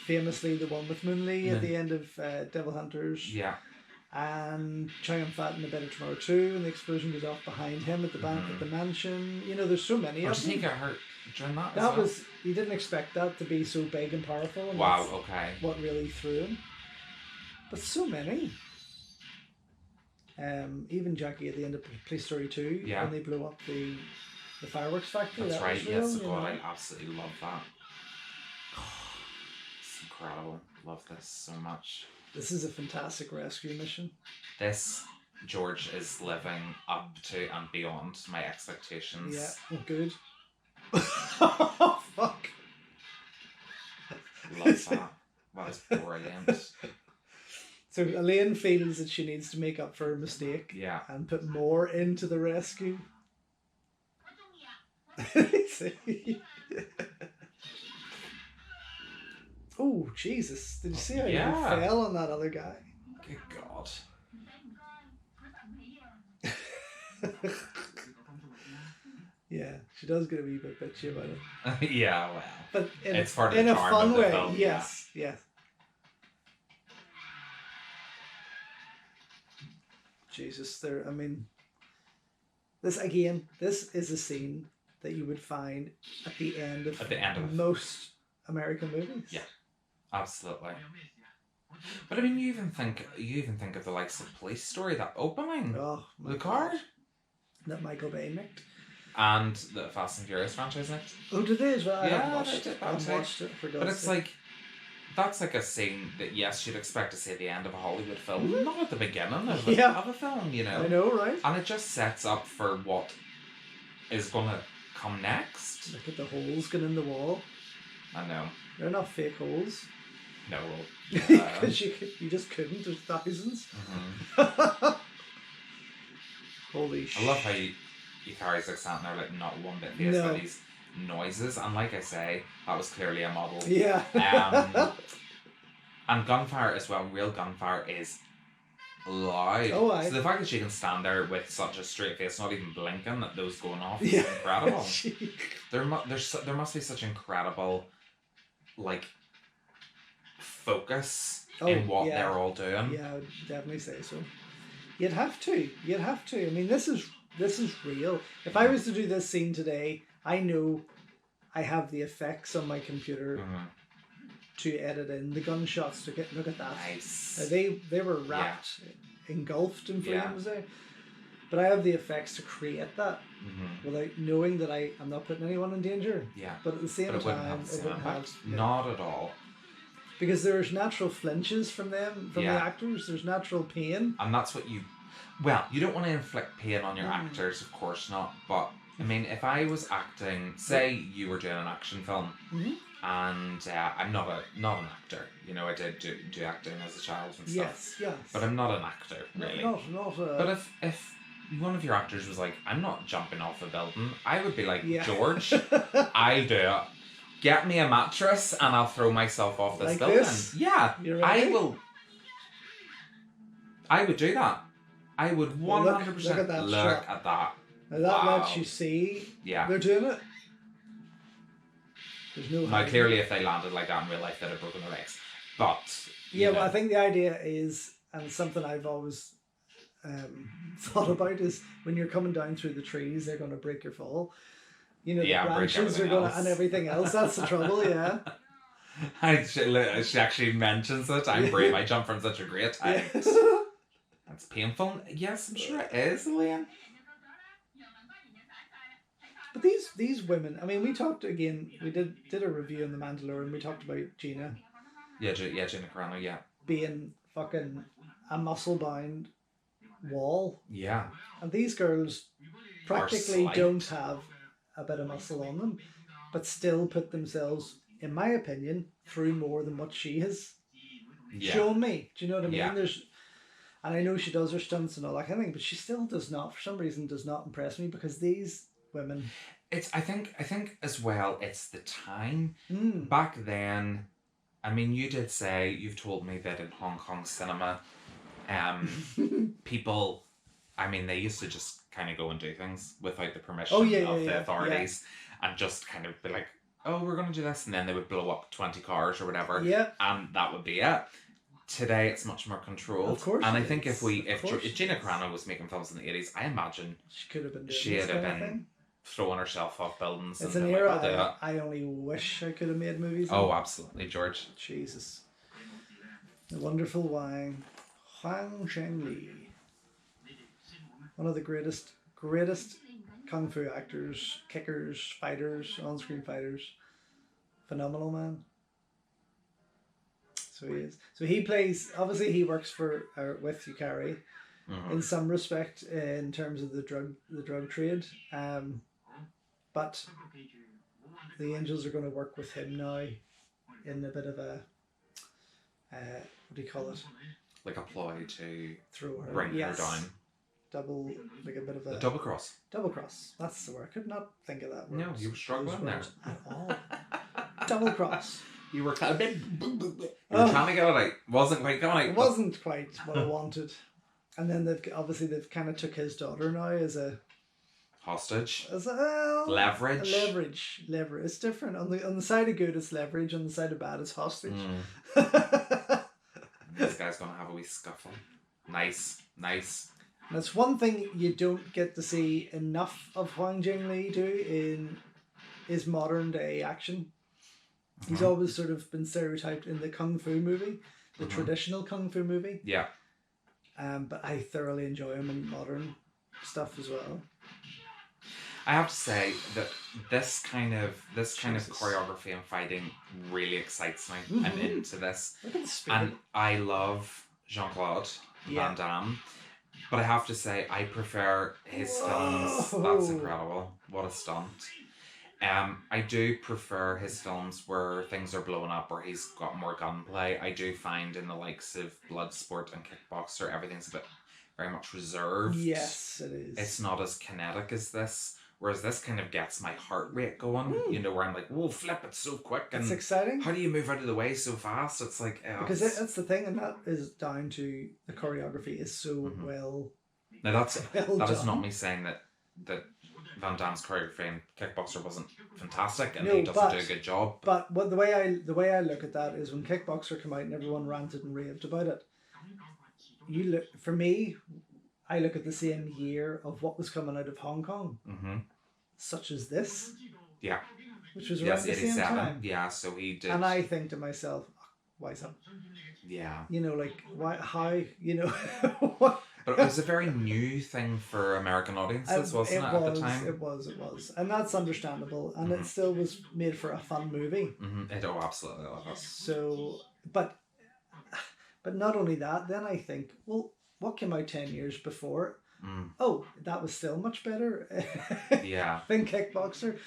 Famously, the one with Moon Lee at the end of Devil Hunters. Yeah. And Chiang in the Better Tomorrow 2, and the explosion goes off behind him at the bank at the mansion. You know, there's so many of them. Did he get hurt during that? That was, you didn't expect that to be so big and powerful. And wow, okay. What really threw him. But so many. Even Jackie at the end of Police Story 2, when they blew up the fireworks factory. That's right, real, yes, God, I absolutely love that. It's incredible. Love this so much. This is a fantastic rescue mission. This, George, is living up to and beyond my expectations. Yeah, well, good. Oh, fuck. Love that. That is brilliant. So Elaine feels that she needs to make up for her mistake and put more into the rescue. Oh, Jesus. Did you see how he fell on that other guy? Good God. Yeah, she does get a wee bit bitchy about it. Yeah, well. But it's part of the charm fun of the way. film. Yes, yes. Jesus, I mean, this is a scene that you would find at the end of most American movies. Yeah, absolutely. But I mean, you even think of the likes of Police Story, that opening, the car that Michael Bay nicked, and the Fast and Furious franchise nicked. Oh, did they as well? Yeah, I did. I've watched it. But it's like, that's like a scene that you'd expect to see at the end of a Hollywood film, not at the beginning of a film, you know. I know, right? And it just sets up for what is going to come next. Look at the holes going in the wall. I know. They're not fake holes. No. Because you just couldn't. There's thousands. Mm-hmm. Holy shit. I love how Yuakri's like sat there like not one bit phased by these noises, and like I say, that was clearly a model. Yeah. And gunfire as well, real gunfire is loud. Oh, so the fact that she can stand there with such a straight face, not even blinking at those going off, is incredible. There must be such incredible, like, focus in what they're all doing. Yeah, I would definitely say so. You'd have to. I mean, this is real. If I was to do this scene today, I know I have the effects on my computer to edit in the gunshots. Look at that. Nice. They were wrapped, engulfed in flames there. But I have the effects to create that without knowing that I'm not putting anyone in danger. Yeah. But at the same time, it wouldn't have. Not at all. Because there's natural flinches from them, from the actors. There's natural pain. And that's what you... Well, you don't want to inflict pain on your actors, of course not. But, I mean, if I was acting... Say you were doing an action film, and I'm not an actor. You know, I did do acting as a child and stuff. Yes. But I'm not an actor, really. But if one of your actors was like, I'm not jumping off a building, I would be like, George, I'll do it. Get me a mattress and I'll throw myself off this building. This? Yeah, I will. I would do that. I would 100% look at that. Now that lets you see they're doing it. There's no now, clearly, if they landed like that in real life, they'd have broken their legs. But well, I think the idea is, and something I've always thought about, is when you're coming down through the trees, they're going to break your fall. You know, the branches are going to, and everything else. That's the trouble. She actually mentions it. I'm brave. I jump from such a great height. That's painful. Yes, I'm sure it is, Elaine. But these women, I mean, we talked again. We did a review on The Mandalorian. We talked about Gina. Gina Carano. Yeah. Being fucking a muscle bound wall. Yeah. And these girls practically don't have a bit of muscle on them, but still put themselves, in my opinion, through more than what she has shown me. Do you know what I mean? Yeah. And I know she does her stunts and all that kind of thing, but she still does not, for some reason, does not impress me, because these women... I think as well, it's the time. Back then, I mean, you did say, you've told me that in Hong Kong cinema, people, I mean, they used to just kind of go and do things without the permission of the authorities and just kind of be like, oh, we're going to do this. And then they would blow up 20 cars or whatever. Yeah. And that would be it. Today, it's much more controlled. Of course. And I think if Gina Carano was making films in the 80s, I imagine she'd have been throwing herself off buildings. It's an era I only wish I could have made movies in. Oh, absolutely, George. Jesus. The wonderful Huang Zhengli. One of the greatest kung fu actors, kickers, fighters, on-screen fighters. Phenomenal man. So he is. So he plays, obviously he works with Yuakri in some respect in terms of the drug trade. But the Angels are going to work with him now in a bit of a what do you call it? Like a ploy to throw her, bring her down. Like a bit of a double cross. Double cross. That's the word. I could not think of that word. No, you were struggling there at all. Double cross. You were kind of trying to get it out. Wasn't quite going out. It wasn't quite what I wanted. And then they've kind of took his daughter now as a hostage. Leverage. It's different. On the side of good, it's leverage. On the side of bad, it's hostage. This guy's gonna have a wee scuffle. Nice. That's one thing you don't get to see enough of Huang Zhengli do in his modern day action. He's always sort of been stereotyped in the kung fu movie, the traditional kung fu movie. Yeah. But I thoroughly enjoy him in modern stuff as well. I have to say that this kind of choreography and fighting really excites me. I'm into this. And I love Jean-Claude Van Damme. But I have to say, I prefer his films. That's incredible. What a stunt. I do prefer his films where things are blowing up, where he's got more gunplay. I do find in the likes of Bloodsport and Kickboxer, everything's a bit very much reserved. Yes, it is. It's not as kinetic as this. Whereas this kind of gets my heart rate going, you know, where I'm like, whoa, flip, it's so quick. And it's exciting. How do you move out of the way so fast? It's like... because that's the thing, and that is down to the choreography is so well... Now that is not me saying that Van Damme's choreography in Kickboxer wasn't fantastic, and No, he doesn't do a good job. But the way I look at that is when Kickboxer came out and everyone ranted and raved about it. For me, I look at the same year of what was coming out of Hong Kong, such as this. Yeah. Which was around the same time. Yeah, so he did. And I think to myself, why is that? Yeah. You know, like, why, how, you know, what? But it was a very new thing for American audiences, wasn't it, at the time? It was. And that's understandable. And it still was made for a fun movie. Oh, absolutely was. So, but not only that, then I think, well, what came out 10 years before? Oh, that was still much better than Kickboxer.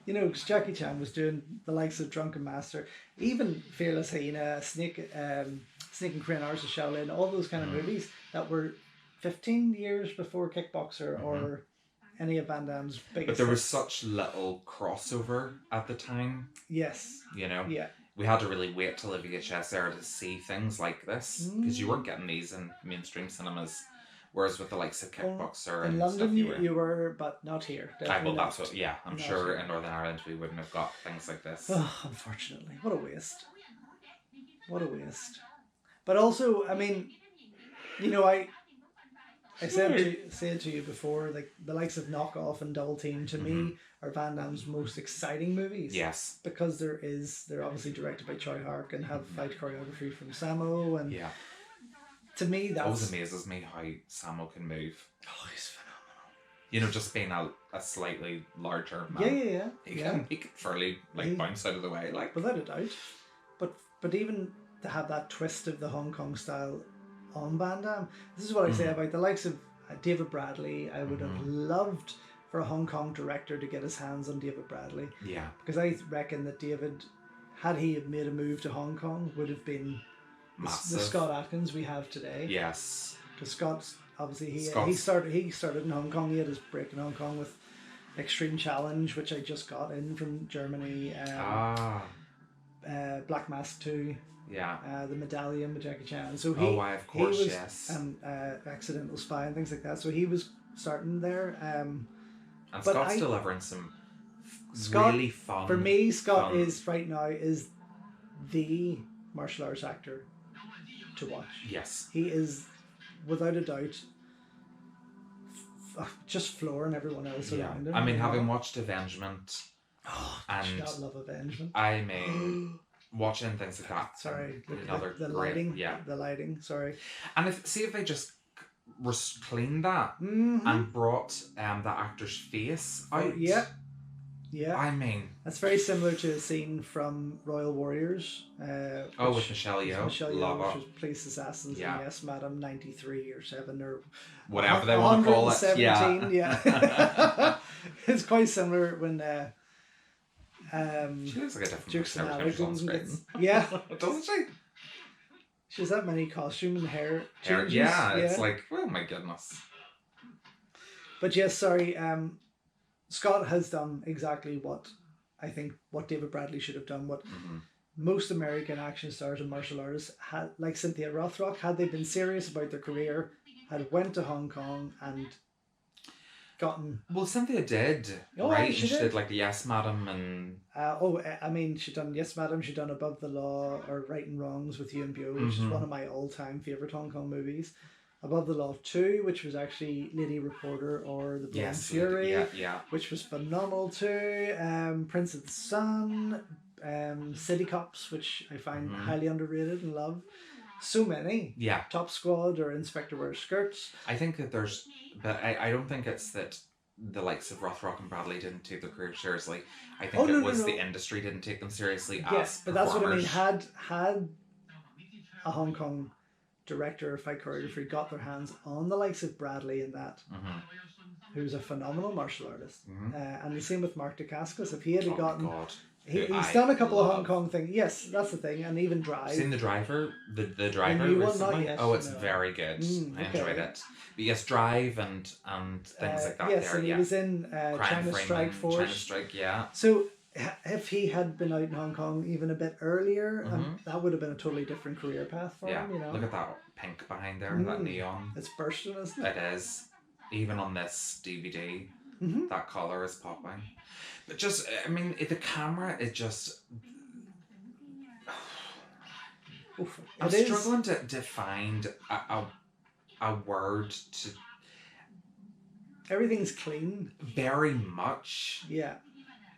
You know, because Jackie Chan was doing the likes of Drunken Master, even Fearless Hyena, Snake and Crane, Hours of Shaolin, all those kind of movies that were 15 years before Kickboxer or any of Van Damme's biggest. But there was such little crossover at the time. Yes. You know? Yeah. We had to really wait till the VHS era to see things like this, because you weren't getting these in mainstream cinemas. Whereas with the likes of Kickboxer in and London, stuff, you were, but not here. Well, that's what. Yeah, I'm sure in Northern Ireland we wouldn't have got things like this. Oh, unfortunately, what a waste! What a waste! But also, I mean, you know, I said to you before, like the likes of Knockoff and Double Team to me are Van Damme's most exciting movies. Yes, because they're obviously directed by Choi Hark and have fight choreography from Sammo and to me, that always amazes me how Sammo can move. Oh, he's phenomenal. You know, just being a slightly larger man. Yeah. He can fairly bounce out of the way, like without a doubt. But even to have that twist of the Hong Kong style on Van Damme, this is what I say about the likes of David Bradley. I would have loved for a Hong Kong director to get his hands on David Bradley. Yeah. Because I reckon that David, had he made a move to Hong Kong, would have been the Scott Atkins we have today. Yes. Because Scott's obviously he started in Hong Kong. He had his break in Hong Kong with Extreme Challenge, which I just got in from Germany. Black Mask 2. Yeah. The Medallion with Jackie Chan. So and Accidental Spy and things like that. So he was starting there. And Scott's delivering some really fun. For me, Scott is right now is the martial arts actor to watch. Yes. He is, without a doubt, just flooring everyone else around him. I mean, having watched Avengement, and I love Avengement. I mean, watching things like that. Sorry, the great, lighting. Yeah, the lighting. Sorry. And if they just cleaned that and brought that actor's face out. Yeah. I mean, that's very similar to a scene from Royal Warriors. With Michelle Yeoh. Michelle Yeoh, which was Police Assassins in Yes Madam 93 or 7 or whatever they want to call it. 117, It's quite similar when she looks like a different Dukes and person. Doesn't she? She has that many costume and hair changes. It's like, oh my goodness. But yes, sorry, Scott has done exactly what I think what David Bradley should have done, what most American action stars and martial artists had, like Cynthia Rothrock, had they been serious about their career, had went to Hong Kong and gotten... Well, Cynthia did, right? She did like Yes Madam and... I mean, she'd done Yes Madam, she'd done Above the Law or Right and Wrongs with Yuen Biao, which is one of my all-time favourite Hong Kong movies. Above the Law 2, which was actually Lady Reporter or The Blonde Fury, which was phenomenal too. Prince of the Sun, City Cops, which I find highly underrated and love. So many. Yeah. Top Squad or Inspector Wears Skirts. I think that there's... But I don't think it's that the likes of Rothrock and Bradley didn't take their career seriously. I think the industry didn't take them seriously as but that's what I mean. Had a Hong Kong director or fight choreographer got their hands on the likes of Bradley and that, who's a phenomenal martial artist, and the same with Mark Dacascos. If he had gotten, he's done a couple of Hong Kong things. Yes, that's the thing, and even Drive. Seen The Driver? The Driver recently? It's very good. I enjoyed it. But yes, Drive and things like that. Yes, and he was in China Strike Force. China Strike, So if he had been out in Hong Kong even a bit earlier, that would have been a totally different career path for him. You know, look at that pink behind there, that neon. It's bursting, isn't it? It is. Even on this DVD. Mm-hmm. That colour is popping. But just, I mean, the camera is just... Oof, I'm it is. struggling to find a word to... Everything's clean. Very much. Yeah.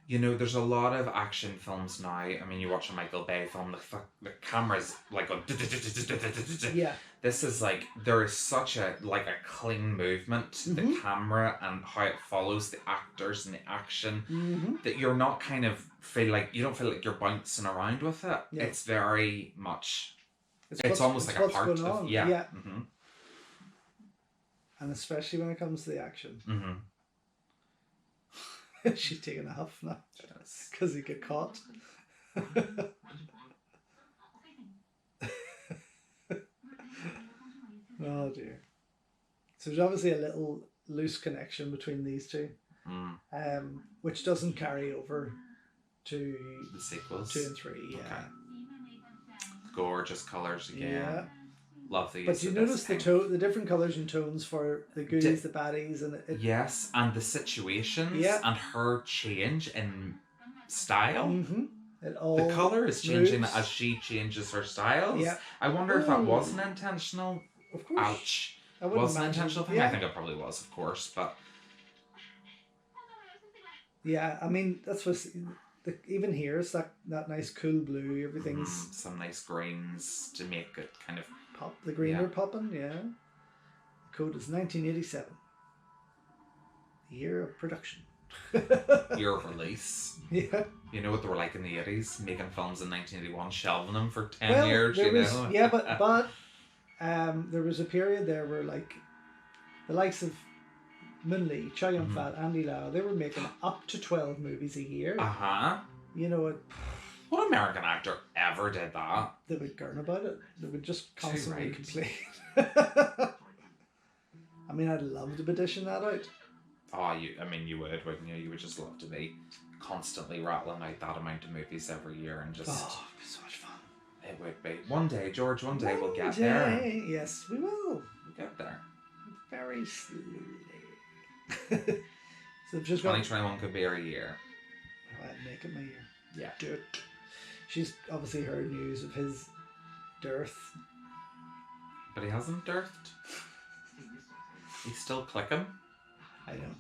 You know, there's a lot of action films now. I mean, you watch a Michael Bay film, the camera's like a... Yeah. This is like, there is such a clean movement to the camera and how it follows the actors and the action that you're not kind of you don't feel like you're bouncing around with it. Yeah. It's very much, it's almost like a part of, yeah. Mm-hmm. And especially when it comes to the action. Mm-hmm. She's taking a huff now because he got caught. Oh dear. So there's obviously a little loose connection between these two, which doesn't carry over to the sequels 2 and 3. Yeah. Okay. Gorgeous colours again. Yeah. Love these. But you notice the different colours and tones for the goodies, the baddies, and yes, and the situations and her change in style. Mm-hmm. The colour is changing moves as she changes her styles. Yeah. I wonder if that wasn't intentional. Of course. Ouch. I wouldn't Was an imagine. intentional thing? Yeah. I think it probably was, of course, but... Yeah, I mean, that's what... even here, it's that nice cool blue, everything's... some nice greens to make it kind of... Pop, the green are popping, yeah. The code is 1987. Year of production. Year of release. Yeah. You know what they were like in the 80s? Making films in 1981, shelving them for 10 years, you know? Yeah, but there was a period there where, like, the likes of Min Lee, Chow Yun-fat, Andy Lau, they were making up to 12 movies a year. You know, what American actor ever did that? They would gurn about it. They would just constantly complain. I mean, I'd love to be dishing that out. Oh, you would, wouldn't you? You would just love to be constantly rattling out that amount of movies every year and just... Oh, it'd be so much fun. It would be. One day, George, we'll get there. Yes, we will. We'll get there. Very slowly. So just 2021 could be our year. I'd make it my year. Yeah. Do it. She's obviously heard news of his dearth. But he hasn't dearthed. He's still clicking. I know.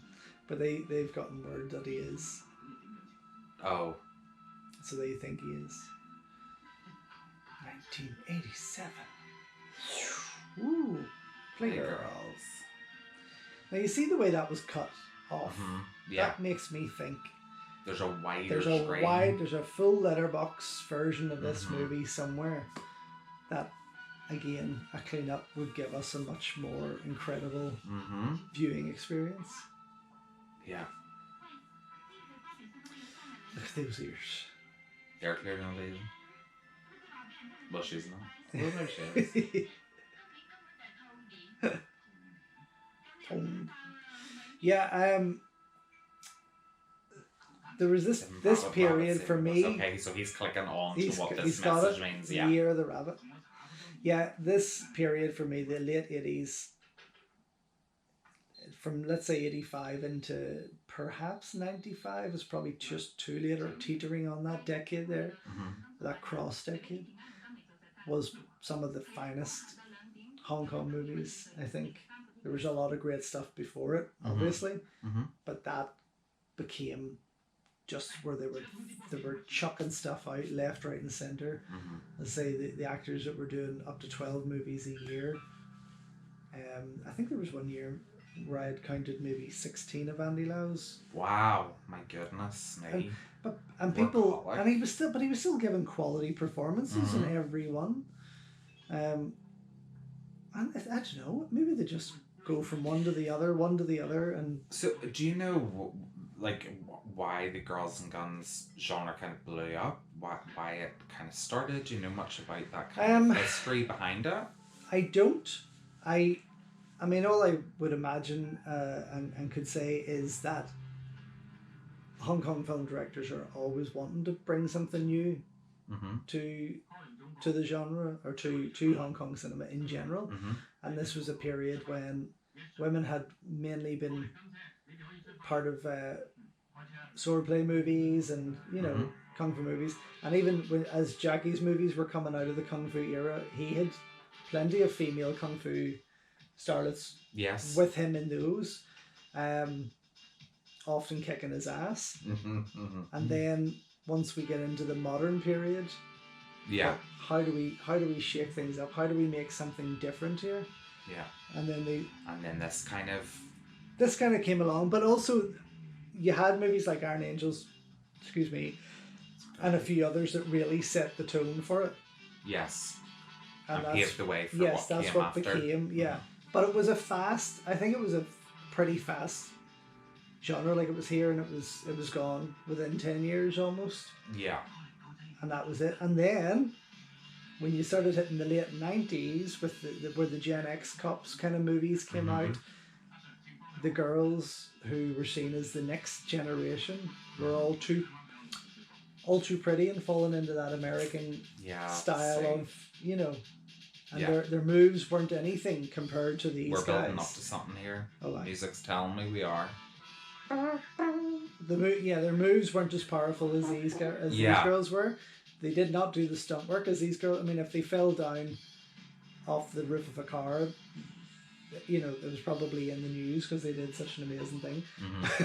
But they've gotten word that he is. Oh. So they think he is. 1987. Ooh. Playgirls. Now you see the way that was cut off. Yeah. That makes me think. There's a wider There's a full letterbox version of this movie somewhere that, again, a clean-up would give us a much more incredible viewing experience. Yeah. Look at those ears. They're clearly not leaving. Well, she's not. Well, no, she is. Yeah, there was this period for me. Okay, so he's clicking on to what this got message means. Yeah. Year of the Rabbit. Yeah, this period for me, the late 80s, from let's say 85 into perhaps 95 is probably just too late or teetering on that decade there. That cross decade was some of the finest Hong Kong movies, I think. There was a lot of great stuff before it, obviously, but that became just where they were chucking stuff out left, right, and centre. Let's say the actors that were doing up to 12 movies a year. I think there was one year where I had counted maybe 16 of Andy Lau's. Wow, my goodness me. And he was still giving quality performances in every one. And I don't know, maybe they just go from one to the other, and so do you know why the Girls and Guns genre kind of blew up? Why it kind of started? Do you know much about that kind of history behind it? I don't. I mean, all I would imagine and could say is that Hong Kong film directors are always wanting to bring something new to the genre, or to Hong Kong cinema in general. And this was a period when women had mainly been part of swordplay movies and kung fu movies, and even as Jackie's movies were coming out of the kung fu era, he had plenty of female kung fu starlets with him in those, often kicking his ass. And then once we get into the modern period, how do we shake things up? How do we make something different here? And then this kind of came along, but also you had movies like Iron Angels, and a few others that really set the tone for it. And paved the way for what became. But it was I think it was a pretty fast genre. Like, it was here and it was gone within 10 years almost. And that was it. And then when you started hitting the late 90s with where the Gen X cops kind of movies came out, the girls who were seen as the next generation were all too pretty and falling into that American style of, and their moves weren't anything compared to these guys. We're building up to something here. Music's telling me we are. Their moves weren't as powerful as these girls were. They did not do the stunt work as these girls. I mean, if they fell down off the roof of a car, it was probably in the news because they did such an amazing thing.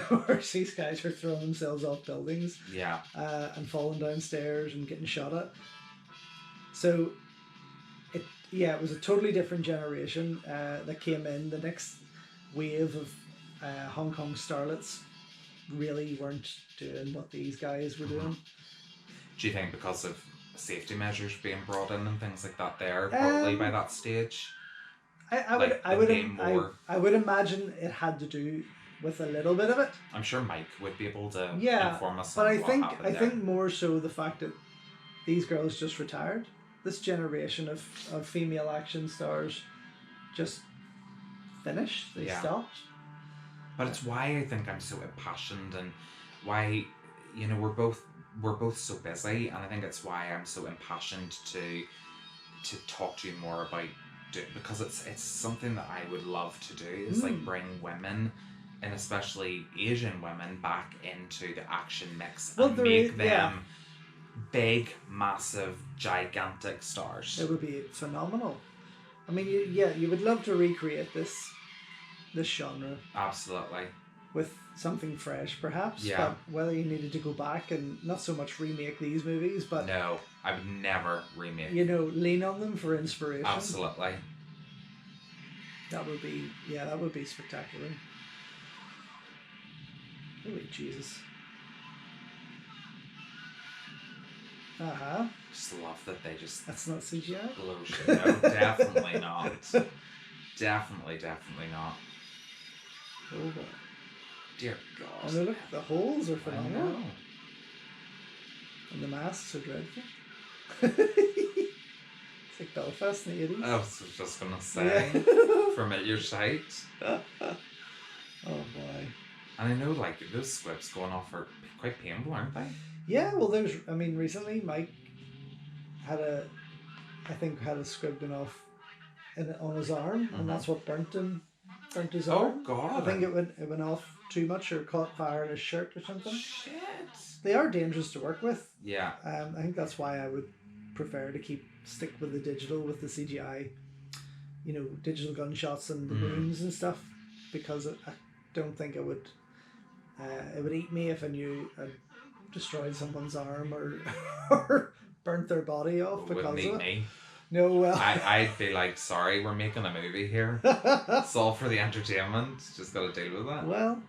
Whereas these guys are throwing themselves off buildings, and falling downstairs and getting shot at. So, it was a totally different generation that came in. The next wave of Hong Kong starlets really weren't doing what these guys were doing. Do you think because of safety measures being brought in and things like that there, probably by that stage? I would imagine it had to do with a little bit of it. I'm sure Mike would be able to inform us. But I think more so the fact that these girls just retired. This generation of female action stars just finished. They stopped. But it's why I think I'm so impassioned, and why we're both so busy, and I think it's why I'm so impassioned to talk to you more about. Because it's something that I would love to do, is like bring women, and especially Asian women, back into the action mix and make them big, massive, gigantic stars. It would be phenomenal. I mean, you would love to recreate this genre. Absolutely. With something fresh, perhaps. But whether you needed to go back and not so much remake these movies, but... No, I would never remake. Lean on them for inspiration. Absolutely. That would be spectacular. Holy Jesus. Just love that they just... That's not CGI? Blow shit. No, definitely not. Definitely not. Oh, God. Dear God. And look, the holes are phenomenal. And the masks are dreadful. It's like Belfast in the 80s. I was just going to say, from at your sight. Oh, boy. And I know, like, those squibs going off are quite painful, aren't they? Yeah, well, recently Mike had a squib going off on his arm, and that's what burnt his arm. Oh, God. I think it went off too much or caught fire in his shirt or something. Shit. They are dangerous to work with. Yeah. I think that's why I would prefer to stick with the digital, with the CGI, digital gunshots and the wounds and stuff, because I don't think it would eat me if I knew I'd destroyed someone's arm or burnt their body off because of it. Me. No, well... I'd be like, sorry, we're making a movie here. It's all for the entertainment. Just got to deal with that. Well,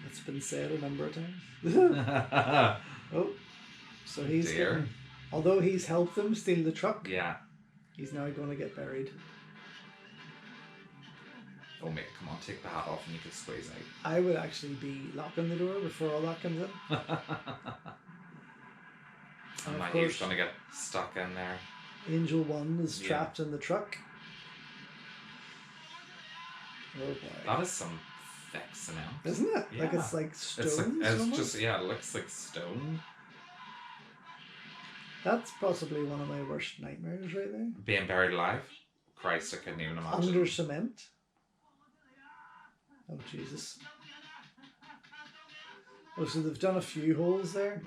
it's been said a number of times. Oh, so he's getting... Although he's helped them steal the truck, he's now going to get buried. Oh, mate, come on, take the hat off and you can squeeze out. I would actually be locking the door before all that comes in. And then he's going to get stuck in there. Angel 1 is trapped in the truck. Oh boy. That is some thick cement. Isn't it? Yeah. Like it's like stone. It looks like stone. That's possibly one of my worst nightmares right there. Being buried alive? Christ, I couldn't even imagine. Under cement? Oh, Jesus. Oh, so they've done a few holes there.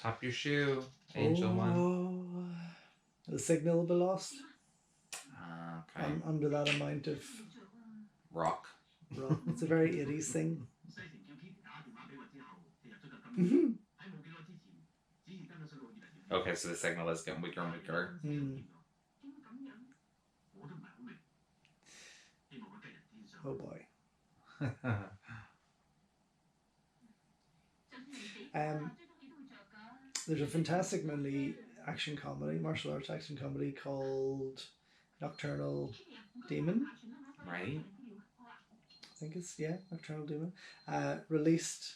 Tap your shoe, Angel One. The signal will be lost. Okay. Under that amount of rock. It's a very 80s thing. Okay, so the signal is getting weaker and weaker. Oh boy. There's a fantastic movie, martial arts action comedy called Nocturnal Demon. Right. I think it's, Nocturnal Demon. Released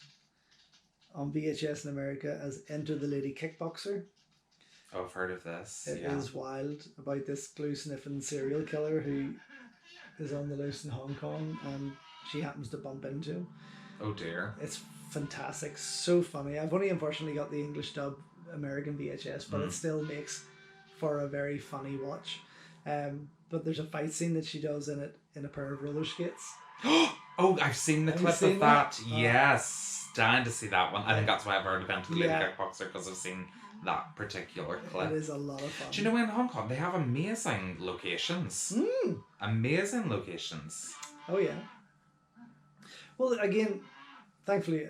on VHS in America as Enter the Lady Kickboxer. Oh, I've heard of this. It is wild, about this glue-sniffing serial killer who is on the loose in Hong Kong, and she happens to bump into him. Oh dear. It's fantastic, so funny. I've only unfortunately got the English dub American VHS, but it still makes for a very funny watch. But there's a fight scene that she does in it in a pair of roller skates. Oh, I've seen the clip of that. Yes, dying to see that one. I think that's why I've heard of Enter the Lady Kickboxer, because I've seen that particular clip. It is a lot of fun. Do you know, in Hong Kong they have amazing locations? Amazing locations. Oh yeah. Well, again, thankfully,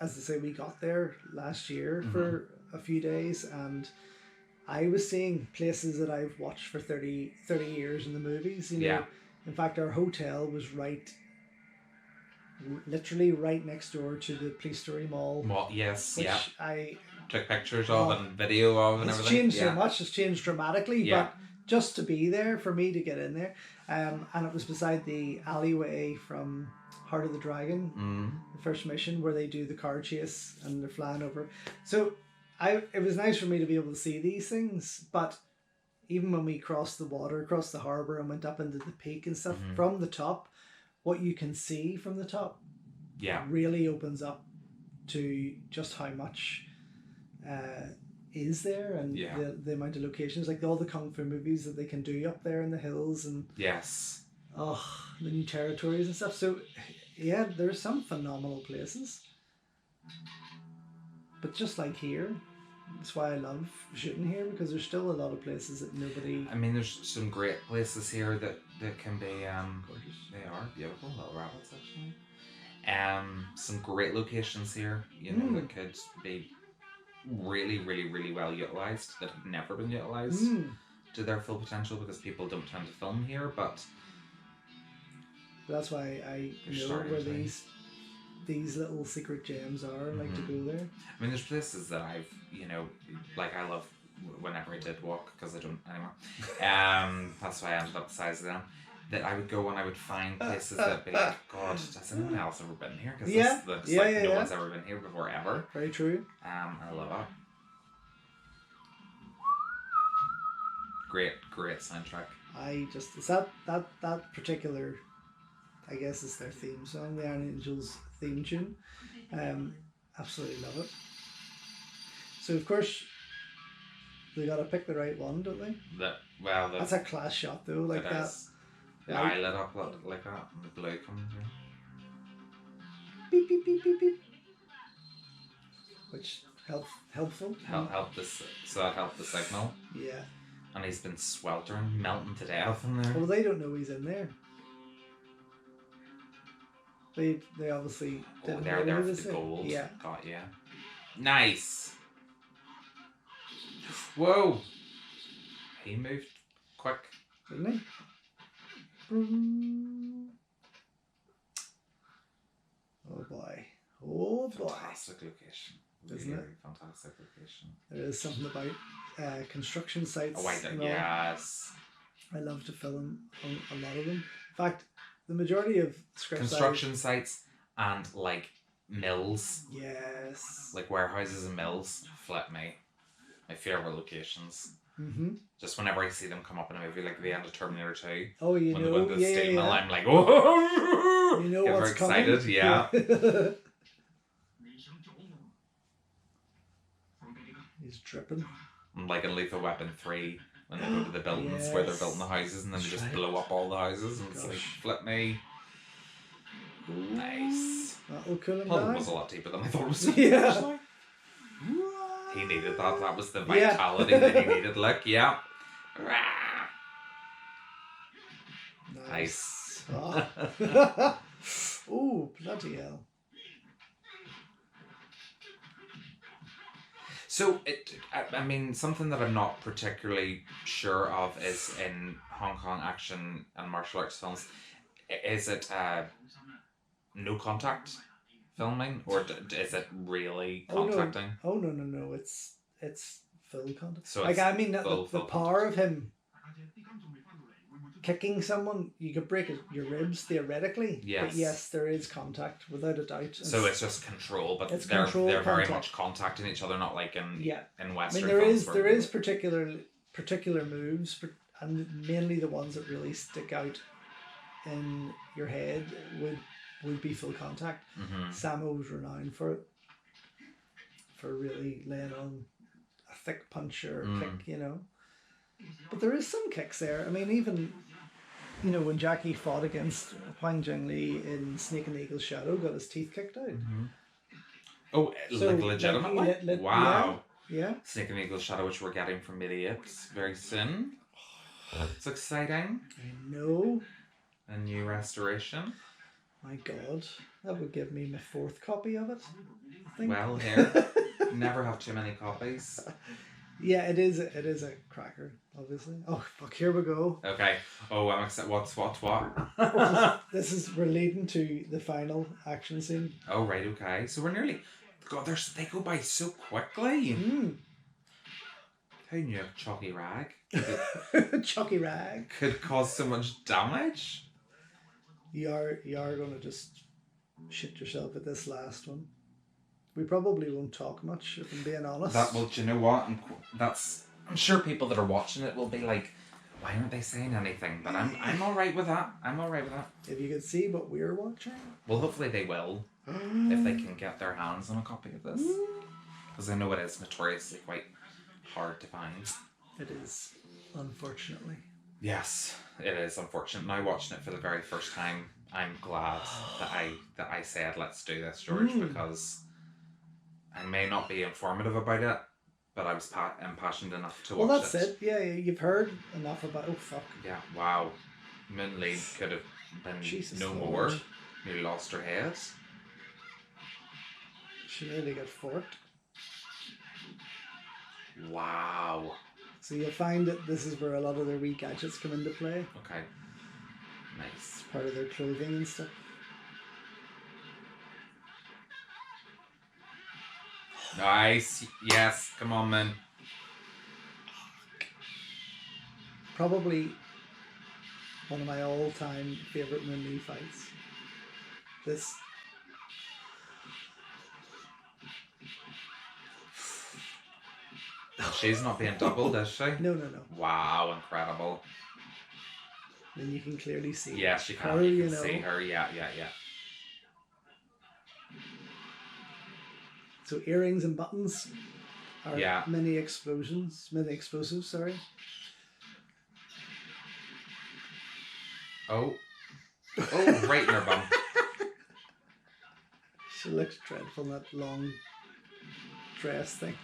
as I say, we got there last year for a few days, and I was seeing places that I've watched for 30 years in the movies. You know, in fact, our hotel was literally right next door to the Police Story Mall. Well, yes, which I took pictures of and video of and everything. It's changed so much. It's changed dramatically, but just to be there, for me to get in there, and it was beside the alleyway from Heart of the Dragon, the first mission, where they do the car chase and they're flying over. So it was nice for me to be able to see these things, but even when we crossed the water, across the harbour and went up into the peak and stuff, from the top, what you can see from the top really opens up to just how much is there, and the amount of locations, like all the kung fu movies that they can do up there in the hills, and the new territories and stuff. So there's some phenomenal places, but just like here, that's why I love shooting here, because there's still a lot of places that nobody... I mean, there's some great places here that can be gorgeous. They are beautiful little rabbits, actually. Some great locations here, you know, that could be really, really, really well utilised, that have never been utilised to their full potential, because people don't tend to film here, but that's why I know where these little secret gems are, and like to go there. I mean, there's places that I've, you know, like I love whenever I did walk, because I don't anymore. That's why I ended up the size of them. That I would go and I would find places that be like, God, has anyone else ever been here? Because no one's ever been here before, ever. Very true. I love it. Great soundtrack. It's that particular, I guess it's their theme song, the Iron Angels theme tune. Absolutely love it. So of course they gotta pick the right one, don't they? That's a class shot though, like that. The eye lit up like that, and the blue coming through. Beep beep beep beep beep. Which helpful. Help this, so that helped the signal. Yeah. And he's been sweltering, melting to death in there. Well, they don't know he's in there. They obviously didn't they're there for the gold. Yeah. Got you. Nice. Whoa. He moved quick. Didn't he? Oh boy. Fantastic location. Isn't it? Fantastic location. There is something about construction sites. Oh, yes. I love to film a lot of them. In fact, the majority of scripts construction sites and like mills. Yes. Like warehouses and mills. Flip me. My favourite locations. Mm-hmm. Just whenever I see them come up in a movie like the end of Terminator 2. Oh, you when know. They go to the steel mill, I'm like, oh! You know get what's excited, coming. Yeah. He's dripping. Like in Lethal Weapon 3, when they go to the buildings where they're building the houses, and then they just blow up all the houses, and it's like, flip me. Ooh. Nice. Oh, That'll cool him Pun down. was a lot deeper than I thought it was. Yeah. Actually. He needed that. That was the vitality that he needed. Look, yeah. Nice. Oh. Ooh, bloody hell. So, I mean, something that I'm not particularly sure of is in Hong Kong action and martial arts films, is it no contact filming, or is it really contacting? Oh no! It's full contact. So like, I mean, full the power of him kicking someone, you could break your ribs theoretically. Yes. But yes, there is contact without a doubt. So it's just control, but it's they're control, very contact. much contacting each other, not like in Western. I mean, films there is particular moves, and mainly the ones that really stick out in your head would be full contact. Mm-hmm. Samo was renowned for it, for really laying on a thick punch or a kick, you know. But there is some kicks there. I mean, even, you know, when Jackie fought against Huang Zhengli in Snake and the Eagle's Shadow, got his teeth kicked out. Mm-hmm. Oh, So, like legitimately? like, wow. Yeah. Snake and Eagle's Shadow, which we're getting from Midi Apes very soon. It's exciting. I know. A new restoration. My God, that would give me my 4th copy of it, I think. Well, here, never have too many copies. Yeah, it is a cracker, obviously. Oh, fuck, here we go. Okay. Oh, I'm excited. What? We're leading to the final action scene. Oh, right, okay. So we're nearly... God, they go by so quickly. Mm. Who knew Chalky Rag Chucky Rag could cause so much damage? You are going to just shit yourself at this last one. We probably won't talk much, if I'm being honest. Well, do you know what? I'm sure people that are watching it will be like, why aren't they saying anything? But I'm all right with that. I'm all right with that. If you could see what we're watching. Well, hopefully they will, if they can get their hands on a copy of this. Because I know it is notoriously quite hard to find. It is, unfortunately. Yes, it is unfortunate. Now watching it for the very first time, I'm glad that I said let's do this, George, because I may not be informative about it, but I was impassioned enough to watch it. Well, that's it. Yeah, you've heard enough about. Oh fuck. Yeah. Wow. Moon Lee could have been Jesus no Lord. more. Nearly lost her head. She nearly got forked. Wow. So you'll find that this is where a lot of their wee gadgets come into play. Okay. Nice. Part of their clothing and stuff. Nice. Yes. Come on, man. Probably one of my all-time favourite Moon Lee fights. This. She's not being doubled, is she? No. Wow, incredible. And you can clearly see. Yeah, she can. her, You you can know. see her. Yeah. So earrings and buttons are Yeah. many explosives, sorry. Oh, right in her bum. She looks dreadful in that long dress thing.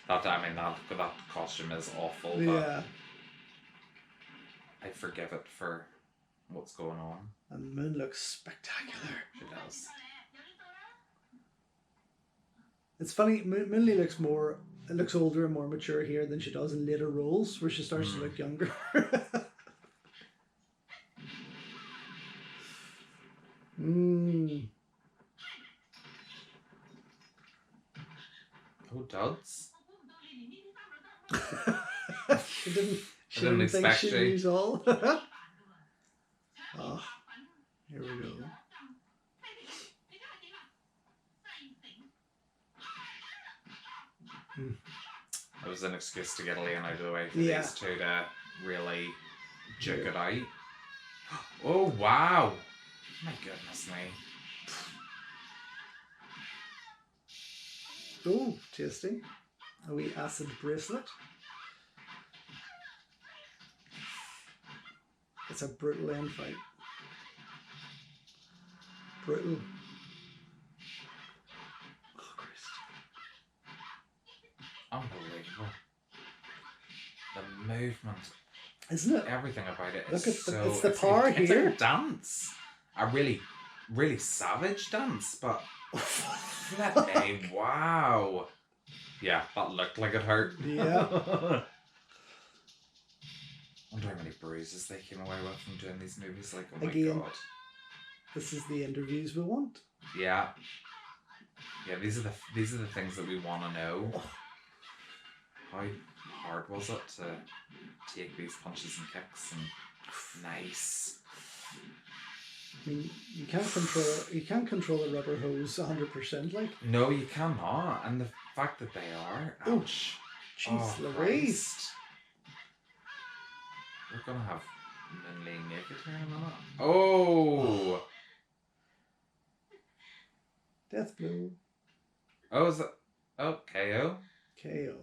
That costume is awful. But Yeah. I forgive it for what's going on. And Moon looks spectacular. She does. It's funny, Moon Lee looks older and more mature here than she does in later roles, where she starts to look younger. Oh, duds. She didn't didn't think expect she'd she- use all. Oh, here we go. It was an excuse to get Elaine out of the way for Yeah. these two to really juke it out. Oh, wow. My goodness me. Oh, tasty. A wee acid bracelet. It's a brutal end fight. brutal. Oh, Christ. Unbelievable. The movement. Isn't it? Everything about it. Look It's at it's the power it's here. like a dance. A really, really savage dance, but flip wow. Yeah, that looked like it hurt. Yeah. I wonder how many bruises they came away with from doing these movies. Like, oh my Again. god. This is the interviews we want. Yeah. Yeah, these are the things that we want to know. How hard was it to take these punches and kicks and nice. I mean, you can't control a rubber hose 100%, like. No, you cannot, and the fact that they are. Ouch. Jeez Louise. Christ. We're gonna have Minley naked here in a minute. Oh. Death blow. Oh, is that? Oh, KO. KO.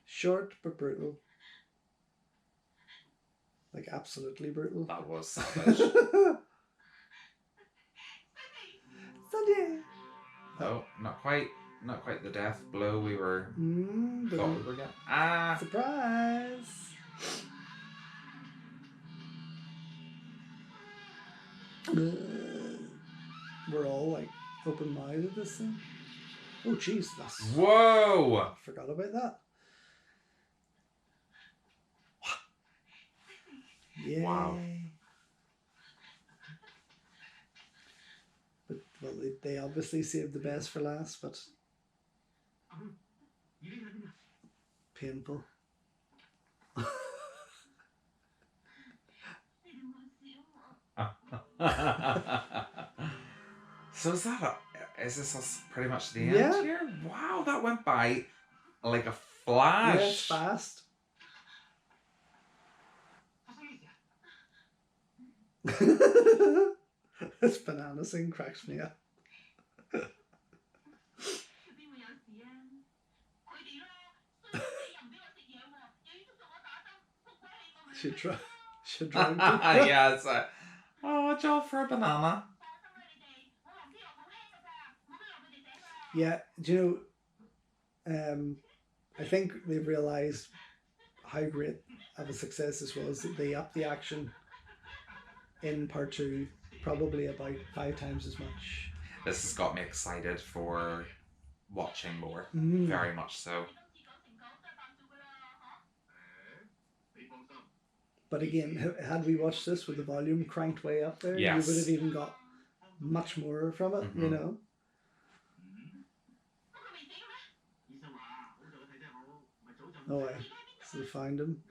Short but brutal. Like absolutely brutal. That was savage. Sunday. Oh, not quite the death blow we were thought we were getting. Surprise. We're all like open-minded at this thing. Oh jeez, that's. Whoa! Forgot about that. Yay. Wow. But well, they obviously saved the best for last, but painful. So is this pretty much the end Yeah. here? Wow, that went by like a flash. Yeah, it's fast. This banana thing cracks me up. Should try. Yeah, it's a job for a banana. Yeah, do you know? I think they've realised how great of a success this was. They upped the action in part 2 probably about 5 times as much. This has got me excited for watching more. Mm. Very much so. But again, had we watched this with the volume cranked way up there, Yes. you would have even got much more from it, you know? Oh, yeah. So find him.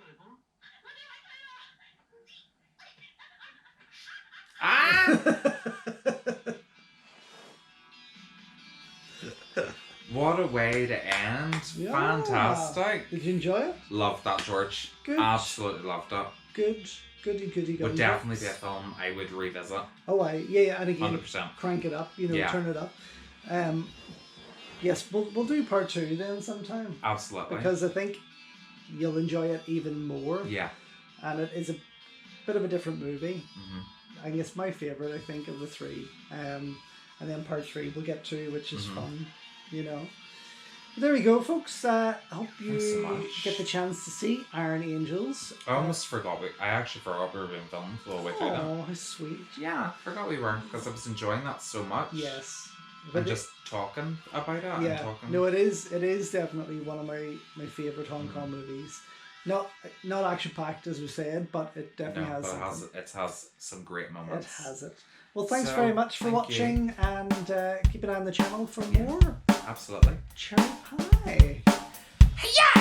What a way to end. Yeah. Fantastic. Did you enjoy it? Loved that, George. Good. Absolutely loved it. Good. Goody. Would definitely be a film I would revisit. Oh, yeah, and again, 100%. crank it up, you know, Yeah. turn it up. Yes, we'll do part 2 then sometime. Absolutely. Because I think you'll enjoy it even more. Yeah. And it is a bit of a different movie. Mm-hmm. I guess my favourite, I think, of the 3. And then part 3 we'll get to, which is fun, you know. But there we go, folks. I hope you Thanks so much. get the chance to see Iron Angels. I almost forgot. I actually forgot we were being filmed the whole way through that. Oh, how sweet. Yeah, forgot we weren't because I was enjoying that so much. Yes. And just talking about it. And Yeah. talking. No, it is definitely one of my favourite Hong Kong movies. Not action packed as we said, but it definitely has but something. it has some great moments. It has it. Well, thanks So, very much for thank watching, and keep an eye on the channel for more. Absolutely. Cherry pie. Hiya!